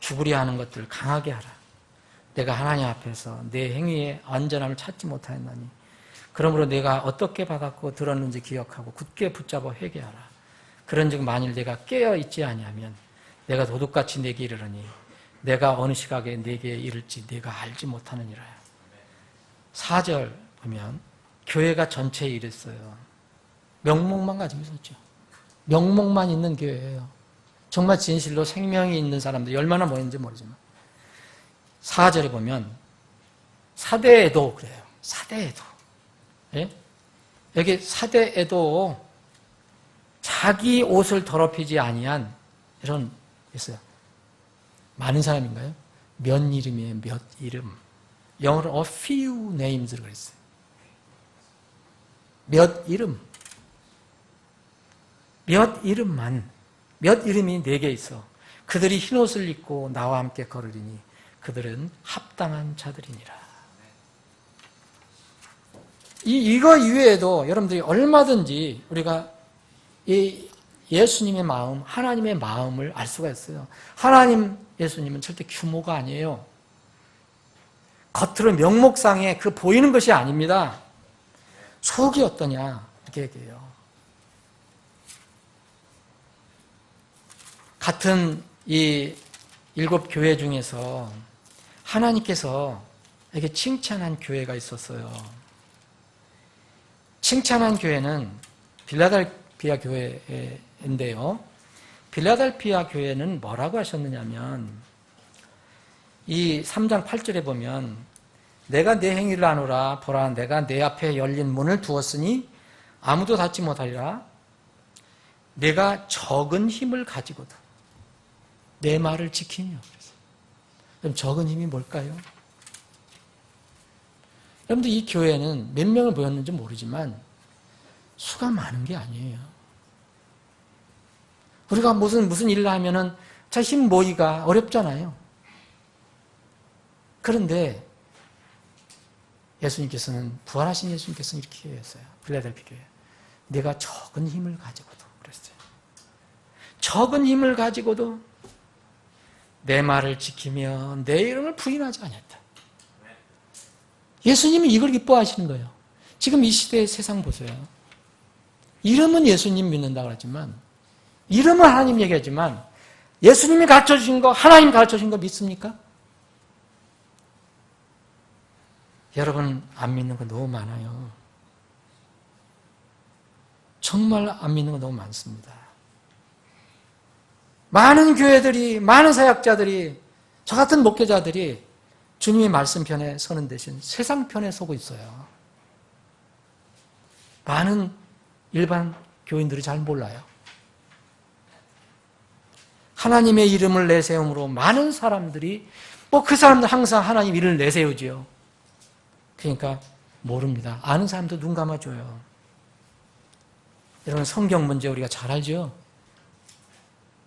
죽으려 하는 것들을 강하게 하라. 내가 하나님 앞에서 내 행위의 완전함을 찾지 못하였나니 그러므로 내가 어떻게 받았고 들었는지 기억하고 굳게 붙잡아 회개하라. 그런즉 만일 내가 깨어 있지 아니하면 내가 도둑같이 내게 이르러니 내가 어느 시각에 내게 이를지 내가 알지 못하느니라. 4절 보면 교회가 전체에 이랬어요. 명목만 가지고 있었죠. 명목만 있는 교회예요. 정말 진실로 생명이 있는 사람들이 얼마나 모였는지 모르지만 4절에 보면 사대에도 그래요. 사대에도. 예? 여기 사대에도 자기 옷을 더럽히지 아니한 이런 있어요. 많은 사람인가요? 몇 이름이에요. 몇 이름. 영어로 a few names를 그랬어요. 몇 이름. 몇 이름만. 몇 이름이 4개 있어. 그들이 흰옷을 입고 나와 함께 걸으리니 그들은 합당한 자들이니라. 이거 이외에도 여러분들이 얼마든지 우리가 이 예수님의 마음, 하나님의 마음을 알 수가 있어요. 하나님, 예수님은 절대 규모가 아니에요. 겉으로 명목상에 그 보이는 것이 아닙니다. 속이 어떠냐 이렇게 얘기해요. 같은 이 7 교회 중에서 하나님께서 이렇게 칭찬한 교회가 있었어요. 칭찬한 교회는 빌라델피아 교회인데요. 빌라델피아 교회는 뭐라고 하셨느냐면 이 3장 8절에 보면 내가 내 행위를 아노라 보라 내가 내 앞에 열린 문을 두었으니 아무도 닫지 못하리라. 내가 적은 힘을 가지고도 내 말을 지키며. 그럼 적은 힘이 뭘까요? 여러분들 이 교회는 몇 명을 모였는지 모르지만 수가 많은 게 아니에요. 우리가 무슨 일을 하면은 자 힘 모이기가 어렵잖아요. 그런데 예수님께서는 부활하신 예수님께서는 이렇게 했어요. 빌라델피아 교회. 내가 적은 힘을 가지고도 그랬어요. 적은 힘을 가지고도 내 말을 지키며 내 이름을 부인하지 않았다. 예수님은 이걸 기뻐하시는 거예요. 지금 이 시대의 세상 보세요. 이름은 예수님 믿는다고 하지만 이름은 하나님 얘기하지만 예수님이 가르쳐주신 거 하나님 가르쳐주신 거 믿습니까? 여러분 안 믿는 거 너무 많아요. 정말 안 믿는 거 너무 많습니다. 많은 교회들이 많은 사역자들이 저 같은 목회자들이 주님의 말씀 편에 서는 대신 세상 편에 서고 있어요. 많은 일반 교인들이 잘 몰라요. 하나님의 이름을 내세움으로 많은 사람들이 그 사람들 항상 하나님 이름을 내세우지요. 그러니까 모릅니다. 아는 사람도 눈 감아줘요. 여러분 성경 문제 우리가 잘 알죠?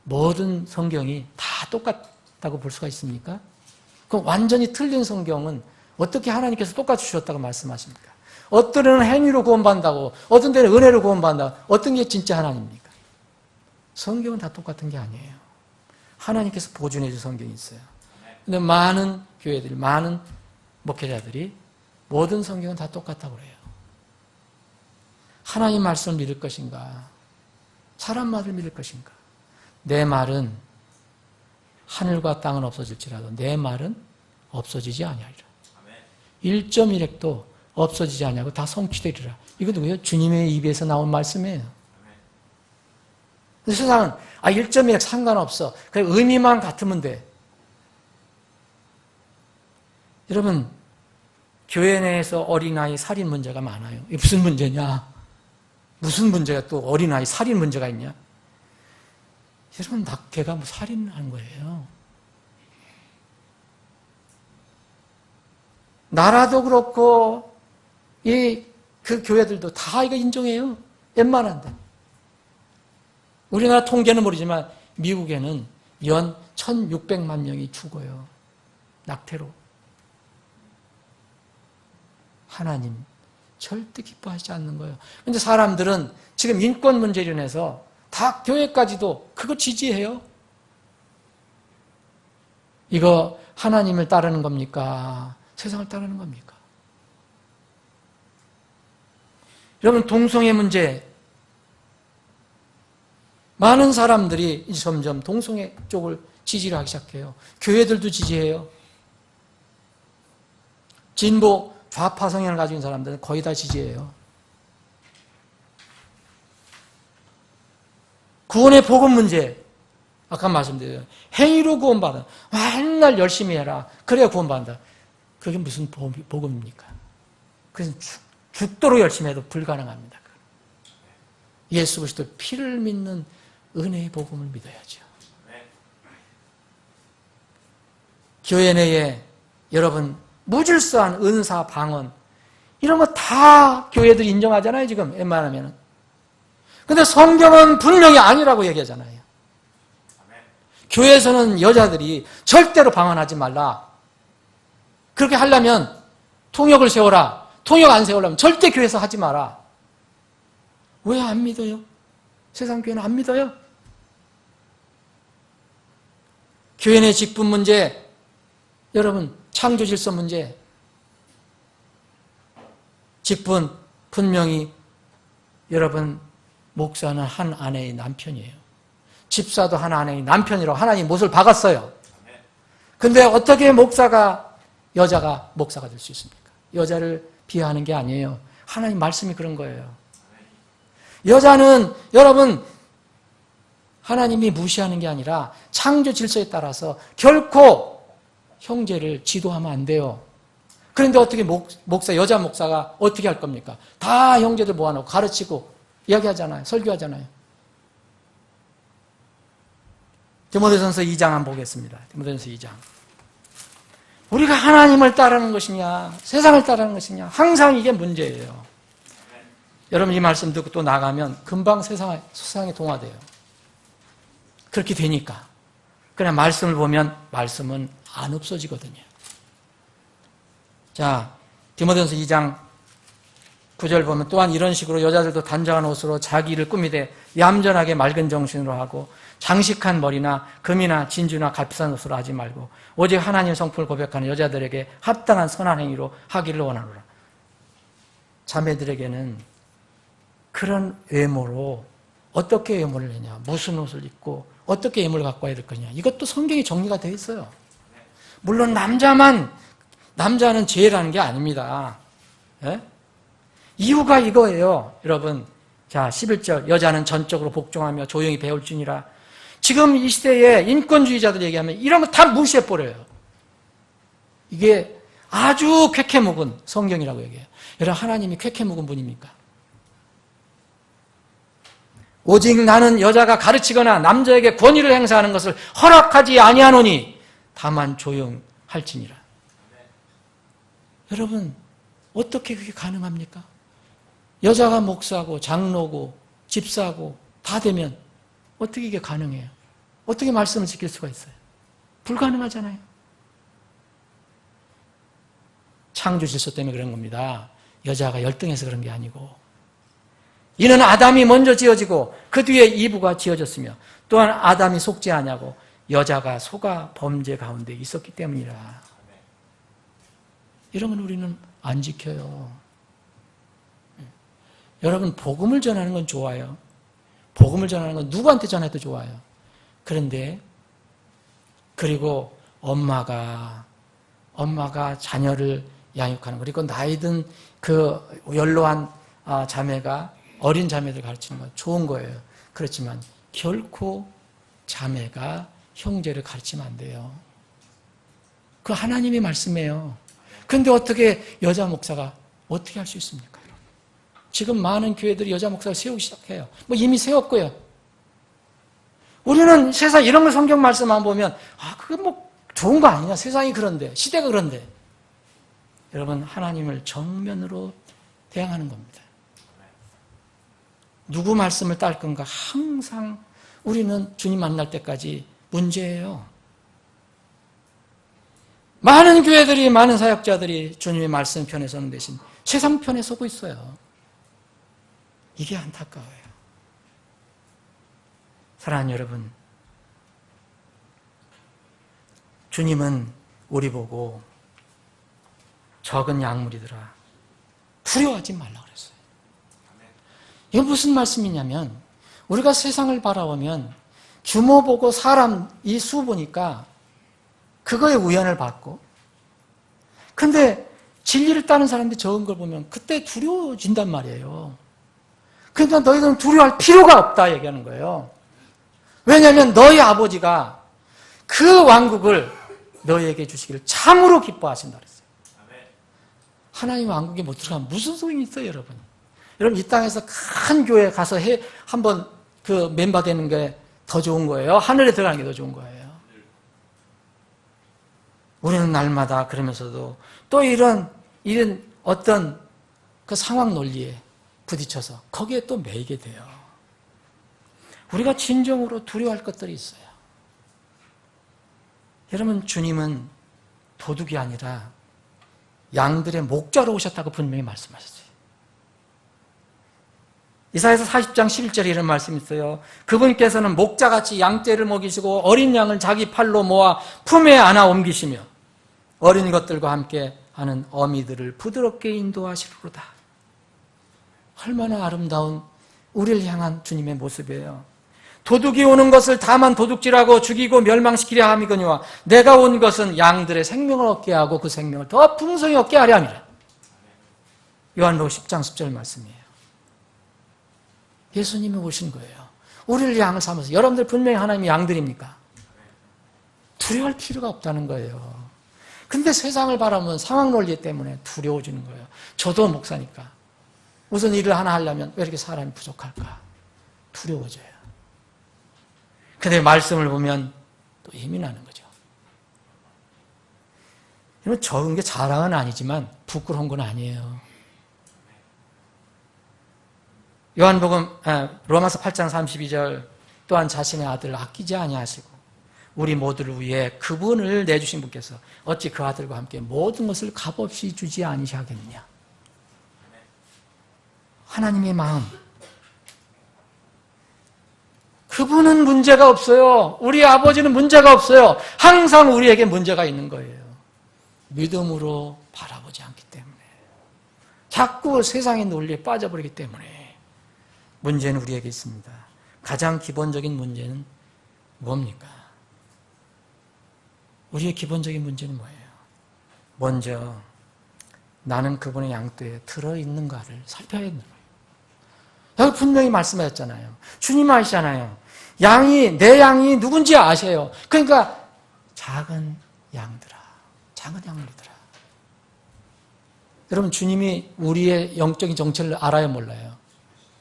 모든 성경이 다 똑같다고 볼 수가 있습니까? 그럼 완전히 틀린 성경은 어떻게 하나님께서 똑같이 주셨다고 말씀하십니까? 어떤 데는 행위로 구원받는다고, 어떤 데는 은혜로 구원받는다고, 어떤 게 진짜 하나님입니까? 성경은 다 똑같은 게 아니에요. 하나님께서 보존해 준 성경이 있어요. 근데 많은 교회들이, 많은 목회자들이 모든 성경은 다 똑같다고 그래요. 하나님 말씀을 믿을 것인가? 사람 말을 믿을 것인가? 내 말은 하늘과 땅은 없어질지라도 내 말은 없어지지 아니하리라. 1.1핵도 없어지지 아니하고 다 성취되리라. 이거 누구예요? 주님의 입에서 나온 말씀이에요. 세상은 1.1핵 상관없어. 그냥 의미만 같으면 돼. 여러분 교회 내에서 어린아이 살인 문제가 많아요. 이게 무슨 문제냐? 무슨 문제가 또 어린아이 살인 문제가 있냐? 여러분 걔가 뭐 살인한 거예요. 나라도 그렇고 그 교회들도 다 이거 인정해요. 웬만한데. 우리나라 통계는 모르지만 미국에는 연 1,600만 명이 죽어요. 낙태로. 하나님 절대 기뻐하지 않는 거예요. 그런데 사람들은 지금 인권 문제로 인해서 다 교회까지도 그거 지지해요? 이거 하나님을 따르는 겁니까? 세상을 따르는 겁니까? 여러분, 동성애 문제, 많은 사람들이 점점 동성애 쪽을 지지를 하기 시작해요. 교회들도 지지해요. 진보, 좌파 성향을 가지고 있는 사람들은 거의 다 지지해요. 구원의 복음 문제, 아까 말씀드렸죠. 행위로 구원받아. 맨날 열심히 해라. 그래야 구원받는다. 그게 무슨 복음입니까? 그래서 죽도록 열심히 해도 불가능합니다. 예수 그리스도 피를 믿는 은혜의 복음을 믿어야죠. 교회 내에 여러분 무질서한 은사, 방언 이런 거 다 교회들이 인정하잖아요. 지금 웬만하면. 근데 성경은 분명히 아니라고 얘기하잖아요. 교회에서는 여자들이 절대로 방언하지 말라. 그렇게 하려면 통역을 세워라. 통역 안 세우려면 절대 교회에서 하지 마라. 왜 안 믿어요? 세상 교회는 안 믿어요? 교회 내 직분 문제, 여러분 창조 질서 문제, 직분 분명히 여러분 목사는 한 아내의 남편이에요. 집사도 한 아내의 남편이라고 하나님 못을 박았어요. 근데 어떻게 여자가 목사가 될 수 있습니까? 여자를 비하하는 게 아니에요. 하나님 말씀이 그런 거예요. 여자는 여러분 하나님이 무시하는 게 아니라 창조 질서에 따라서 결코 형제를 지도하면 안 돼요. 그런데 어떻게 여자 목사가 어떻게 할 겁니까? 다 형제들 모아놓고 가르치고 이야기하잖아요. 설교하잖아요. 디모데전서 2장 한번 보겠습니다. 디모데전서 2장. 우리가 하나님을 따르는 것이냐, 세상을 따르는 것이냐, 항상 이게 문제예요. 여러분 이 말씀 듣고 또 나가면 금방 세상에 동화돼요. 그렇게 되니까. 그냥 말씀을 보면 말씀은 안 없어지거든요. 자, 디모데전서 2장 9절 보면 또한 이런 식으로 여자들도 단정한 옷으로 자기를 꾸미되 얌전하게 맑은 정신으로 하고 장식한 머리나 금이나 진주나 값비싼 옷으로 하지 말고 오직 하나님 성품을 고백하는 여자들에게 합당한 선한 행위로 하기를 원하노라. 자매들에게는 그런 외모로 어떻게 외모를 내냐, 무슨 옷을 입고 어떻게 외모를 갖고 와야 될 거냐, 이것도 성경에 정리가 되어 있어요. 물론 남자는 죄라는 게 아닙니다. 예? 이유가 이거예요. 여러분, 자 11절 여자는 전적으로 복종하며 조용히 배울지니라. 지금 이 시대에 인권주의자들 얘기하면 이런 거 다 무시해버려요. 이게 아주 쾌쾌묵은 성경이라고 얘기해요. 여러분, 하나님이 쾌쾌묵은 분입니까? 오직 나는 여자가 가르치거나 남자에게 권위를 행사하는 것을 허락하지 아니하노니 다만 조용할지니라. 여러분, 어떻게 그게 가능합니까? 여자가 목사고 장로고 집사고 다 되면 어떻게 이게 가능해요? 어떻게 말씀을 지킬 수가 있어요? 불가능하잖아요. 창조 질서 때문에 그런 겁니다. 여자가 열등해서 그런 게 아니고, 이는 아담이 먼저 지어지고 그 뒤에 이브가 지어졌으며 또한 아담이 속지 아니하고 여자가 속아 범죄 가운데 있었기 때문이라. 이런 건 우리는 안 지켜요. 여러분, 복음을 전하는 건 좋아요. 복음을 전하는 건 누구한테 전해도 좋아요. 그런데 그리고 엄마가 자녀를 양육하는 거, 그리고 나이든 그 연로한 자매가 어린 자매들 가르치는 건 좋은 거예요. 그렇지만 결코 자매가 형제를 가르치면 안 돼요. 그 하나님의 말씀이에요. 그런데 어떻게 여자 목사가 어떻게 할 수 있습니까? 지금 많은 교회들이 여자 목사를 세우기 시작해요. 뭐 이미 세웠고요. 우리는 세상 이런 거 성경 말씀만 보면 그게 뭐 좋은 거 아니냐, 세상이 그런데, 시대가 그런데. 여러분, 하나님을 정면으로 대항하는 겁니다. 누구 말씀을 딸 건가 항상 우리는 주님 만날 때까지 문제예요. 많은 교회들이, 많은 사역자들이 주님의 말씀 편에 서는 대신 세상 편에 서고 있어요. 이게 안타까워요. 사랑하는 여러분, 주님은 우리 보고 적은 약물이더라, 두려워하지 말라 그랬어요. 이건 무슨 말씀이냐면, 우리가 세상을 바라보면 규모 보고 사람 이 수 보니까 그거에 우연을 받고, 근데 진리를 따는 사람들이 적은 걸 보면 그때 두려워진단 말이에요. 그러니까 너희들은 두려워할 필요가 없다 얘기하는 거예요. 왜냐하면 너희 아버지가 그 왕국을 너희에게 주시기를 참으로 기뻐하신다 그랬어요. 하나님 왕국에 못 들어가면 무슨 소용이 있어요, 여러분? 여러분, 이 땅에서 큰 교회 가서 한번 그 멤버 되는 게 더 좋은 거예요? 하늘에 들어가는 게 더 좋은 거예요? 우리는 날마다 그러면서도 또 이런 어떤 그 상황 논리에 부딪혀서 거기에 또 매이게 돼요. 우리가 진정으로 두려워할 것들이 있어요. 여러분, 주님은 도둑이 아니라 양들의 목자로 오셨다고 분명히 말씀하셨어요. 이사야서 40장 11절에 이런 말씀이 있어요. 그분께서는 목자같이 양떼를 먹이시고 어린 양을 자기 팔로 모아 품에 안아 옮기시며 어린 것들과 함께 하는 어미들을 부드럽게 인도하시리로다. 얼마나 아름다운 우리를 향한 주님의 모습이에요. 도둑이 오는 것을 다만 도둑질하고 죽이고 멸망시키려 함이거니와 내가 온 것은 양들의 생명을 얻게 하고 그 생명을 더 풍성히 얻게 하려 함이라. 요한복음 10장 10절 말씀이에요. 예수님이 오신 거예요. 우리를 양을 삼아서. 여러분들 분명히 하나님이 양들입니까? 두려워할 필요가 없다는 거예요. 근데 세상을 바라보면 상황 논리 때문에 두려워지는 거예요. 저도 목사니까 무슨 일을 하나 하려면 왜 이렇게 사람이 부족할까? 두려워져요. 근데 말씀을 보면 또 힘이 나는 거죠. 이건 적은 게 자랑은 아니지만 부끄러운 건 아니에요. 요한복음 로마서 8장 32절 또한 자신의 아들을 아끼지 아니하시고 우리 모두를 위해 그분을 내주신 분께서 어찌 그 아들과 함께 모든 것을 값없이 주지 아니하겠느냐. 하나님의 마음. 그분은 문제가 없어요. 우리 아버지는 문제가 없어요. 항상 우리에게 문제가 있는 거예요. 믿음으로 바라보지 않기 때문에. 자꾸 세상의 논리에 빠져버리기 때문에 문제는 우리에게 있습니다. 가장 기본적인 문제는 뭡니까? 우리의 기본적인 문제는 뭐예요? 먼저 나는 그분의 양떼에 들어있는가를 살펴야 되는 거예요. 여기 분명히 말씀하셨잖아요. 주님 아시잖아요. 내 양이 누군지 아세요. 그러니까 작은 양들아, 작은 양들아. 여러분, 주님이 우리의 영적인 정체를 알아요, 몰라요?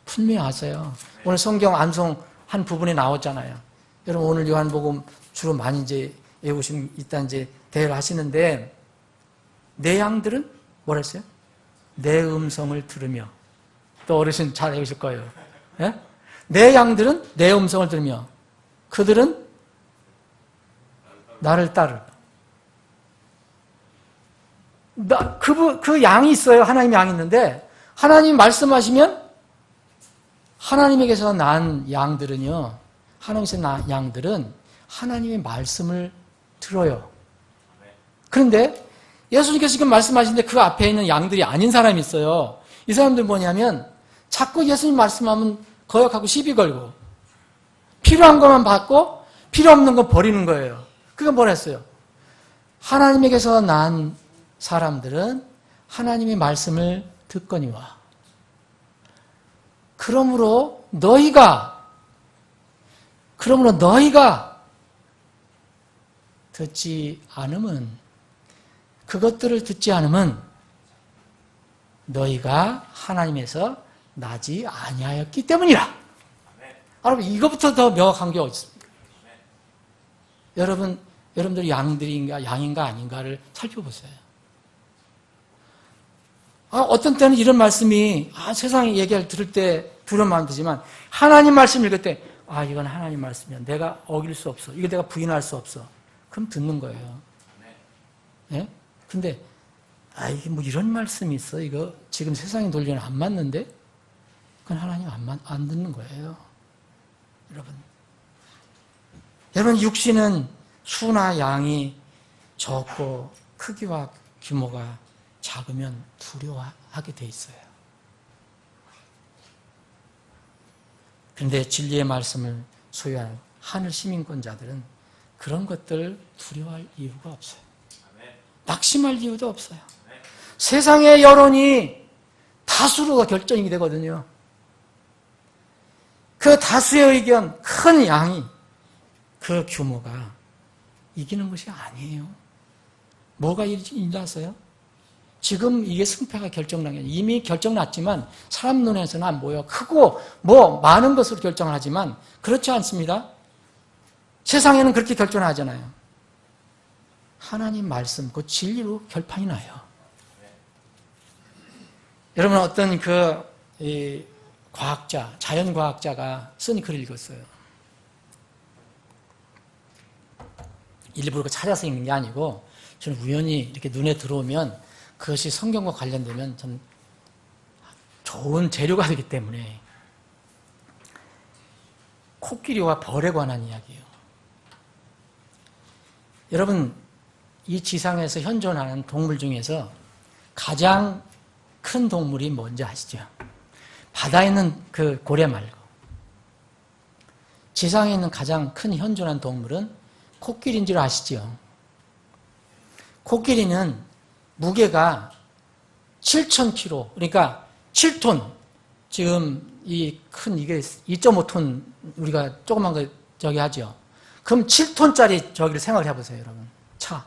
분명히 아세요. 오늘 성경 암송한 부분에 나왔잖아요. 여러분, 오늘 요한복음 주로 많이 이제 외우신 일단 이제 대화를 하시는데, 내 양들은 뭐라 했어요? 내 음성을 들으며. 또 어르신 잘 외우실 거예요. 예? 내 양들은 내 음성을 들으며 그들은 나를 따를. 그 양이 있어요. 하나님의 양이 있는데 하나님 말씀하시면 하나님에게서 난 양들은요. 하나님에서 난 양들은 하나님의 말씀을 들어요. 그런데 예수님께서 지금 말씀하시는데 그 앞에 있는 양들이 아닌 사람이 있어요. 이 사람들 뭐냐면 자꾸 예수님 말씀하면 거역하고 시비 걸고 필요한 것만 받고 필요 없는 거 버리는 거예요. 그게 뭐라 했어요? 하나님에게서 난 사람들은 하나님의 말씀을 듣거니와 그러므로 너희가 듣지 않으면 그것들을 듣지 않으면 너희가 하나님에서 나지 아니하였기 때문이라. 여러분, 이것부터 더 명확한 게 어디 있습니까? 여러분들이 양인가 아닌가를 살펴보세요. 어떤 때는 이런 말씀이 세상에 얘기를 들을 때 두려운 마음이 들지만 하나님 말씀 읽을 때 이건 하나님 말씀이야. 내가 어길 수 없어. 이거 내가 부인할 수 없어. 그럼 듣는 거예요. 예? 근데 이게 뭐 이런 말씀이 있어. 이거 지금 세상의 논리는 안 맞는데? 그건 하나님 안 듣는 거예요. 여러분. 여러분, 육신은 수나 양이 적고 크기와 규모가 작으면 두려워하게 돼 있어요. 그런데 진리의 말씀을 소유한 하늘 시민권자들은 그런 것들 두려워할 이유가 없어요. 낙심할 이유도 없어요. 세상의 여론이 다수로 결정이 되거든요. 그 다수의 의견, 큰 양이, 그 규모가 이기는 것이 아니에요. 뭐가 일어났어요? 지금 이게 승패가 결정난 게 이미 결정났지만 사람 눈에서는 안 보여. 크고 많은 것으로 결정을 하지만 그렇지 않습니다. 세상에는 그렇게 결정을 하잖아요. 하나님 말씀, 그 진리로 결판이 나요. 여러분, 어떤 과학자, 자연과학자가 쓴 글을 읽었어요. 일부러 찾아서 읽는 게 아니고 저는 우연히 이렇게 눈에 들어오면 그것이 성경과 관련되면 참 좋은 재료가 되기 때문에 코끼리와 벌에 관한 이야기예요. 여러분, 이 지상에서 현존하는 동물 중에서 가장 큰 동물이 뭔지 아시죠? 바다에 있는 그 고래 말고 지상에 있는 가장 큰 현존한 동물은 코끼리인 줄 아시죠? 코끼리는 무게가 7,000kg, 그러니까 7톤. 지금 이게 2.5톤 우리가 조그만 거 저기 하죠. 그럼 7톤짜리 저기를 생각을 해보세요, 여러분. 차.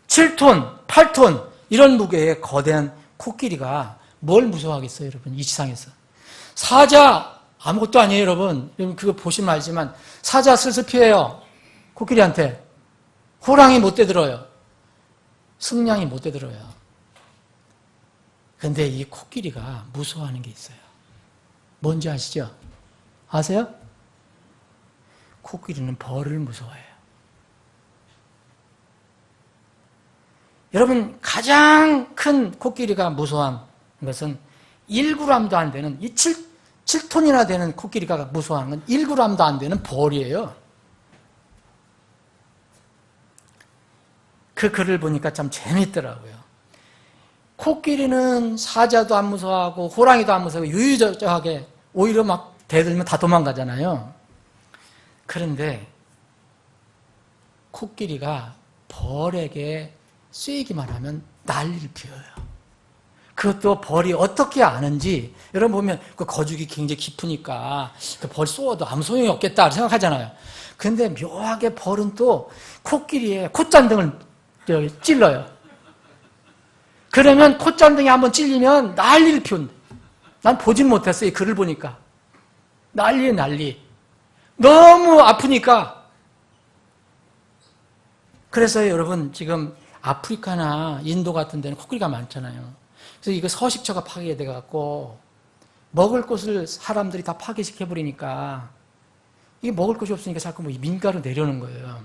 7톤, 8톤 이런 무게의 거대한 코끼리가 뭘 무서워하겠어요, 여러분? 이 지상에서. 사자 아무것도 아니에요, 여러분. 그거 보시면 알지만 사자 슬슬 피해요. 코끼리한테. 호랑이 못 대들어요. 승냥이 못 대들어요. 그런데 이 코끼리가 무서워하는 게 있어요. 뭔지 아시죠? 아세요? 코끼리는 벌을 무서워해요. 여러분, 가장 큰 코끼리가 무서워한 것은 1g도 안 되는, 이 7톤이나 되는 코끼리가 무서워하는 건 1g도 안 되는 벌이에요. 그 글을 보니까 참 재밌더라고요. 코끼리는 사자도 안 무서워하고 호랑이도 안 무서워하고 유유자적하게 오히려 막 대들면 다 도망가잖아요. 그런데 코끼리가 벌에게 쏘이기만 하면 난리를 피워요. 그것도 벌이 어떻게 아는지 여러분 보면 그 거죽이 굉장히 깊으니까 그 벌 쏘아도 아무 소용이 없겠다 생각하잖아요. 그런데 묘하게 벌은 또 코끼리의 콧잔등을 찔러요. 그러면 콧잔등이 한번 찔리면 난리를 피운다. 난 보진 못했어요. 이 글을 보니까. 난리에 난리. 너무 아프니까. 그래서 여러분 지금 아프리카나 인도 같은 데는 코끼리가 많잖아요. 그래서 이거 서식처가 파괴돼갖고 먹을 곳을 사람들이 다 파괴시켜버리니까 이게 먹을 곳이 없으니까 자꾸 민가로 내려오는 거예요.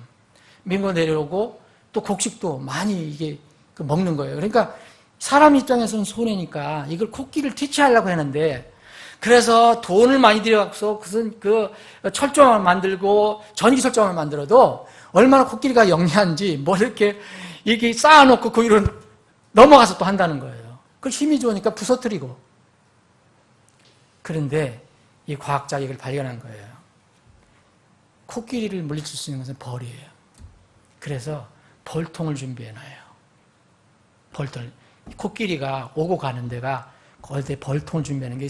민가로 내려오고 또 곡식도 많이 이게 먹는 거예요. 그러니까 사람 입장에서는 손해니까 이걸 코끼리를 퇴치하려고 하는데 그래서 돈을 많이 들여서 그 철조망을 만들고 전기 철조망을 만들어도 얼마나 코끼리가 영리한지 뭐 이렇게 쌓아놓고 그 위로 넘어가서 또 한다는 거예요. 그걸 힘이 좋으니까 부서뜨리고. 그런데 이 과학자가 이걸 발견한 거예요. 코끼리를 물리칠 수 있는 것은 벌이에요. 그래서 벌통을 준비해놔요. 벌통. 코끼리가 오고 가는 데가 거기에 벌통을 준비하는 게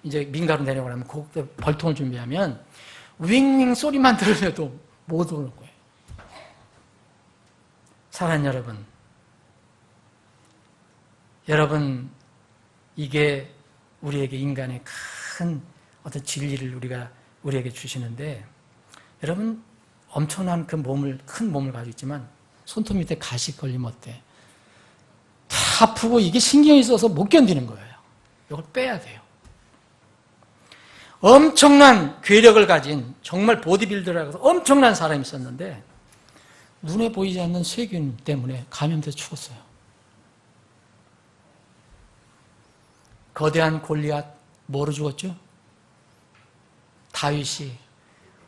이제 민가로 내려오고 나면 그 벌통을 준비하면 윙윙 소리만 들으려도 못 오는 거예요. 사랑하는 여러분, 이게 우리에게 인간의 큰 어떤 진리를 우리에게 주시는데, 여러분, 엄청난 큰 몸을 가지고 있지만, 손톱 밑에 가시 걸리면 어때? 다 아프고 이게 신경이 있어서 못 견디는 거예요. 이걸 빼야 돼요. 엄청난 괴력을 가진 정말 보디빌더라고 해서 엄청난 사람이 있었는데, 눈에 보이지 않는 세균 때문에 감염돼서 죽었어요. 거대한 골리앗 뭐로 죽었죠? 다윗이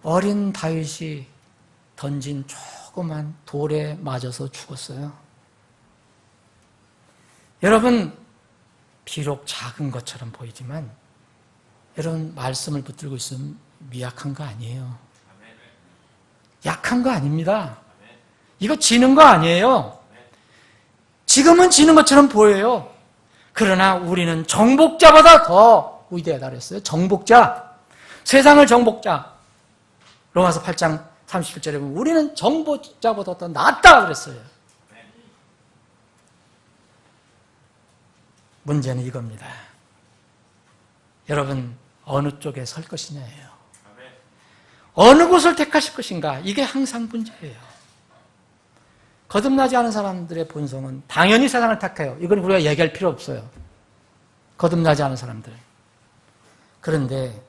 어린 다윗이 던진 조그만 돌에 맞아서 죽었어요. 여러분, 비록 작은 것처럼 보이지만 여러분, 말씀을 붙들고 있으면 미약한 거 아니에요. 약한 거 아닙니다. 이거 지는 거 아니에요. 지금은 지는 것처럼 보여요. 그러나 우리는 정복자보다 더 위대하다 그랬어요. 정복자. 세상을 정복자. 로마서 8장 37절에 보면 우리는 정복자보다 더 낫다 그랬어요. 문제는 이겁니다. 여러분, 어느 쪽에 설 것이냐예요. 어느 곳을 택하실 것인가? 이게 항상 문제예요. 거듭나지 않은 사람들의 본성은 당연히 세상을 택해요. 이건 우리가 얘기할 필요 없어요. 거듭나지 않은 사람들. 그런데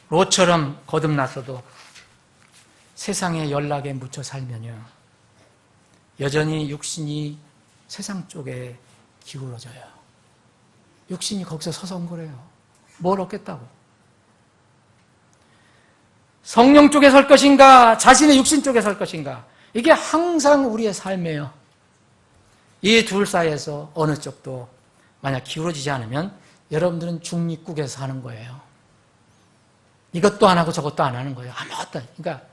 롯처럼 거듭났어도 세상의 연락에 묻혀 살면요, 여전히 육신이 세상 쪽에 기울어져요. 육신이 거기서 서성거려요. 뭘 얻겠다고? 성령 쪽에 설 것인가, 자신의 육신 쪽에 설 것인가, 이게 항상 우리의 삶이에요. 이 둘 사이에서 어느 쪽도 만약 기울어지지 않으면 여러분들은 중립국에서 사는 거예요. 이것도 안 하고 저것도 안 하는 거예요. 아무것도. 그러니까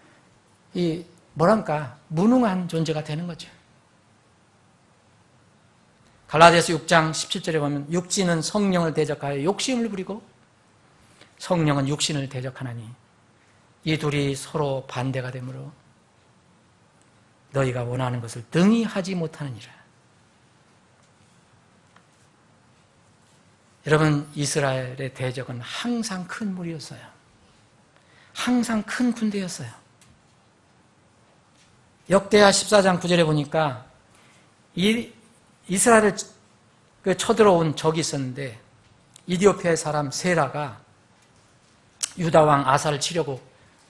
이 뭐랄까, 무능한 존재가 되는 거죠. 갈라디아서 6장 17절에 보면 육신은 성령을 대적하여 욕심을 부리고 성령은 육신을 대적하나니 이 둘이 서로 반대가 되므로 너희가 원하는 것을 등이 하지 못하느니라. 여러분, 이스라엘의 대적은 항상 큰 무리였어요. 항상 큰 군대였어요. 역대하 14장 9절에 보니까 이스라엘을 쳐들어온 적이 있었는데 이디오피아의 사람 세라가 유다 왕 아사를 치려고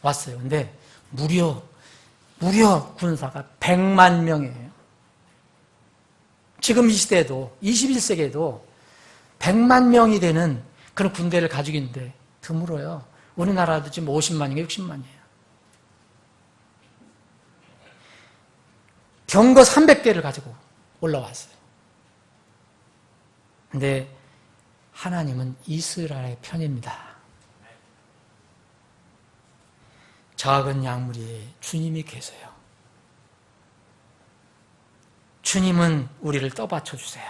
왔어요. 근데 무려 군사가 100만 명이에요. 지금 이 시대에도 21세기에도 100만 명이 되는 그런 군대를 가지고 있는데 드물어요. 우리나라도 지금 50만인가 60만이에요. 병거 300개를 가지고 올라왔어요. 근데 하나님은 이스라엘의 편입니다. 작은 양무리에 주님이 계세요. 주님은 우리를 떠받쳐 주세요.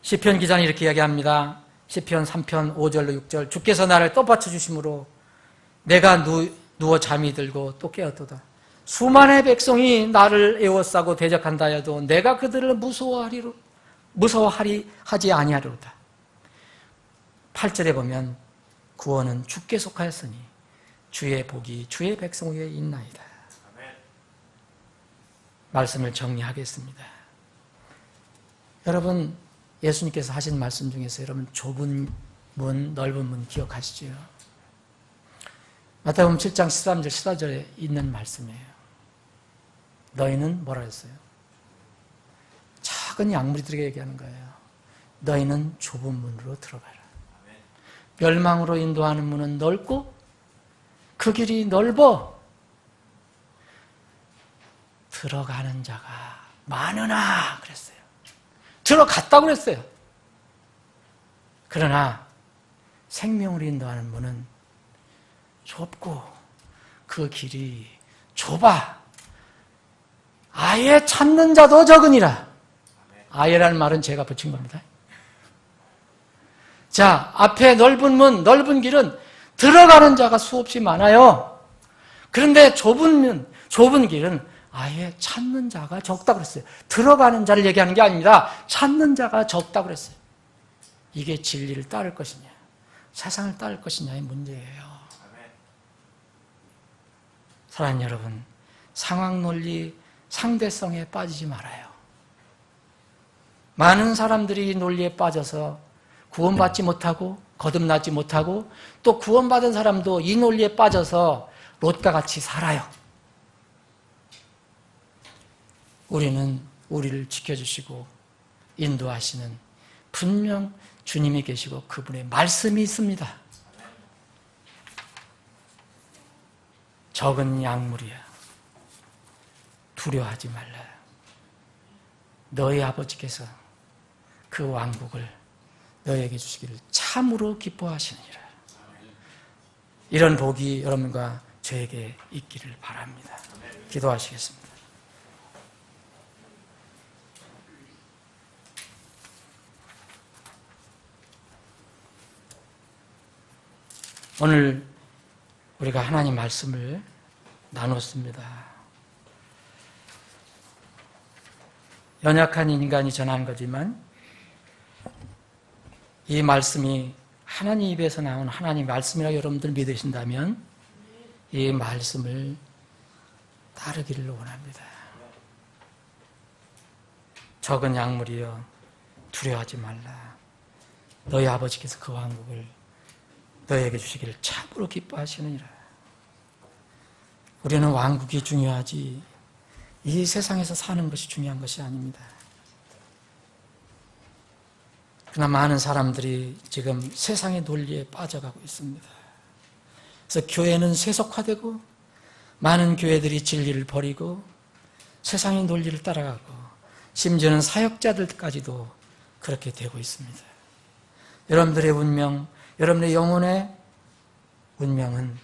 시편 기자는 이렇게 이야기합니다. 시편 3편 5절로 6절. 주께서 나를 떠받쳐 주심으로 내가 누워 잠이 들고 또 깨었도다. 수만의 백성이 나를 에워싸고 대적한다 해도 내가 그들을 무서워하지 아니하리로다. 8절에 보면 구원은 주께 속하였으니 주의 복이 주의 백성 위에 있나이다. 말씀을 정리하겠습니다. 여러분, 예수님께서 하신 말씀 중에서 여러분 좁은 문, 넓은 문 기억하시죠? 마태복음 7장 13절, 14절에 있는 말씀이에요. 너희는 뭐라 했어요? 작은 양무리들에게 얘기하는 거예요. 너희는 좁은 문으로 들어가라. 멸망으로 인도하는 문은 넓고 그 길이 넓어 들어가는 자가 많으나 그랬어요. 들어갔다고 그랬어요. 그러나 생명으로 인도하는 문은 좁고 그 길이 좁아 아예 찾는 자도 적으니라. 아예라는 말은 제가 붙인 겁니다. 자, 앞에 넓은 문, 넓은 길은 들어가는 자가 수없이 많아요. 그런데 좁은 길은 아예 찾는 자가 적다고 그랬어요. 들어가는 자를 얘기하는 게 아닙니다. 찾는 자가 적다고 그랬어요. 이게 진리를 따를 것이냐, 세상을 따를 것이냐의 문제예요. 사랑하는 여러분, 상황 논리, 상대성에 빠지지 말아요. 많은 사람들이 이 논리에 빠져서 구원받지 못하고 거듭나지 못하고 또 구원받은 사람도 이 논리에 빠져서 롯과 같이 살아요. 우리는 우리를 지켜주시고 인도하시는 분명 주님이 계시고 그분의 말씀이 있습니다. 적은 약물이야. 두려워하지 말라. 너희 아버지께서 그 왕국을 너희에게 주시기를 참으로 기뻐하시느니라. 이런 복이 여러분과 저에게 있기를 바랍니다. 기도하시겠습니다. 오늘 우리가 하나님 말씀을 나눴습니다. 연약한 인간이 전한 거지만 이 말씀이 하나님 입에서 나온 하나님 말씀이라고 여러분들 믿으신다면 이 말씀을 따르기를 원합니다. 적은 약물이여 두려워하지 말라. 너희 아버지께서 그 왕국을 너희에게 주시기를 참으로 기뻐하시느니라. 우리는 왕국이 중요하지 이 세상에서 사는 것이 중요한 것이 아닙니다. 그러나 많은 사람들이 지금 세상의 논리에 빠져가고 있습니다. 그래서 교회는 세속화되고 많은 교회들이 진리를 버리고 세상의 논리를 따라가고 심지어는 사역자들까지도 그렇게 되고 있습니다. 여러분들의 운명, 여러분의 영혼의 운명은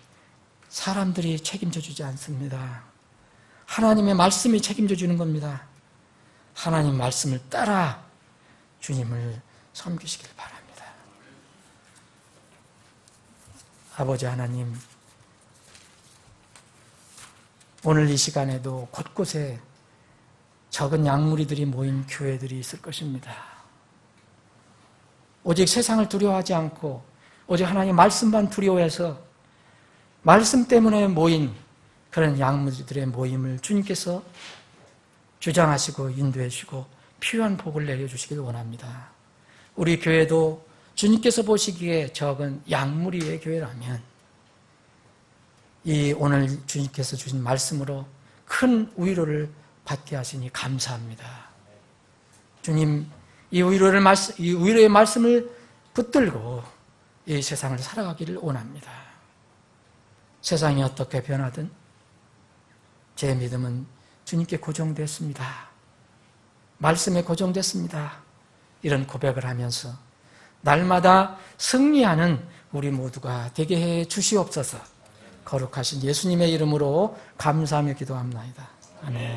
사람들이 책임져 주지 않습니다. 하나님의 말씀이 책임져 주는 겁니다. 하나님 말씀을 따라 주님을 섬기시길 바랍니다. 아버지 하나님, 오늘 이 시간에도 곳곳에 적은 약무리들이 모인 교회들이 있을 것입니다. 오직 세상을 두려워하지 않고 오직 하나님 말씀만 두려워해서 말씀 때문에 모인 그런 약무리들의 모임을 주님께서 주장하시고 인도해 주시고 필요한 복을 내려주시길 원합니다. 우리 교회도 주님께서 보시기에 적은 약무리의 교회라면 이 오늘 주님께서 주신 말씀으로 큰 위로를 받게 하시니 감사합니다. 주님, 이 위로의 말씀을 붙들고 이 세상을 살아가기를 원합니다. 세상이 어떻게 변하든 제 믿음은 주님께 고정됐습니다. 말씀에 고정됐습니다. 이런 고백을 하면서 날마다 승리하는 우리 모두가 되게 해 주시옵소서. 거룩하신 예수님의 이름으로 감사하며 기도합니다. 아멘.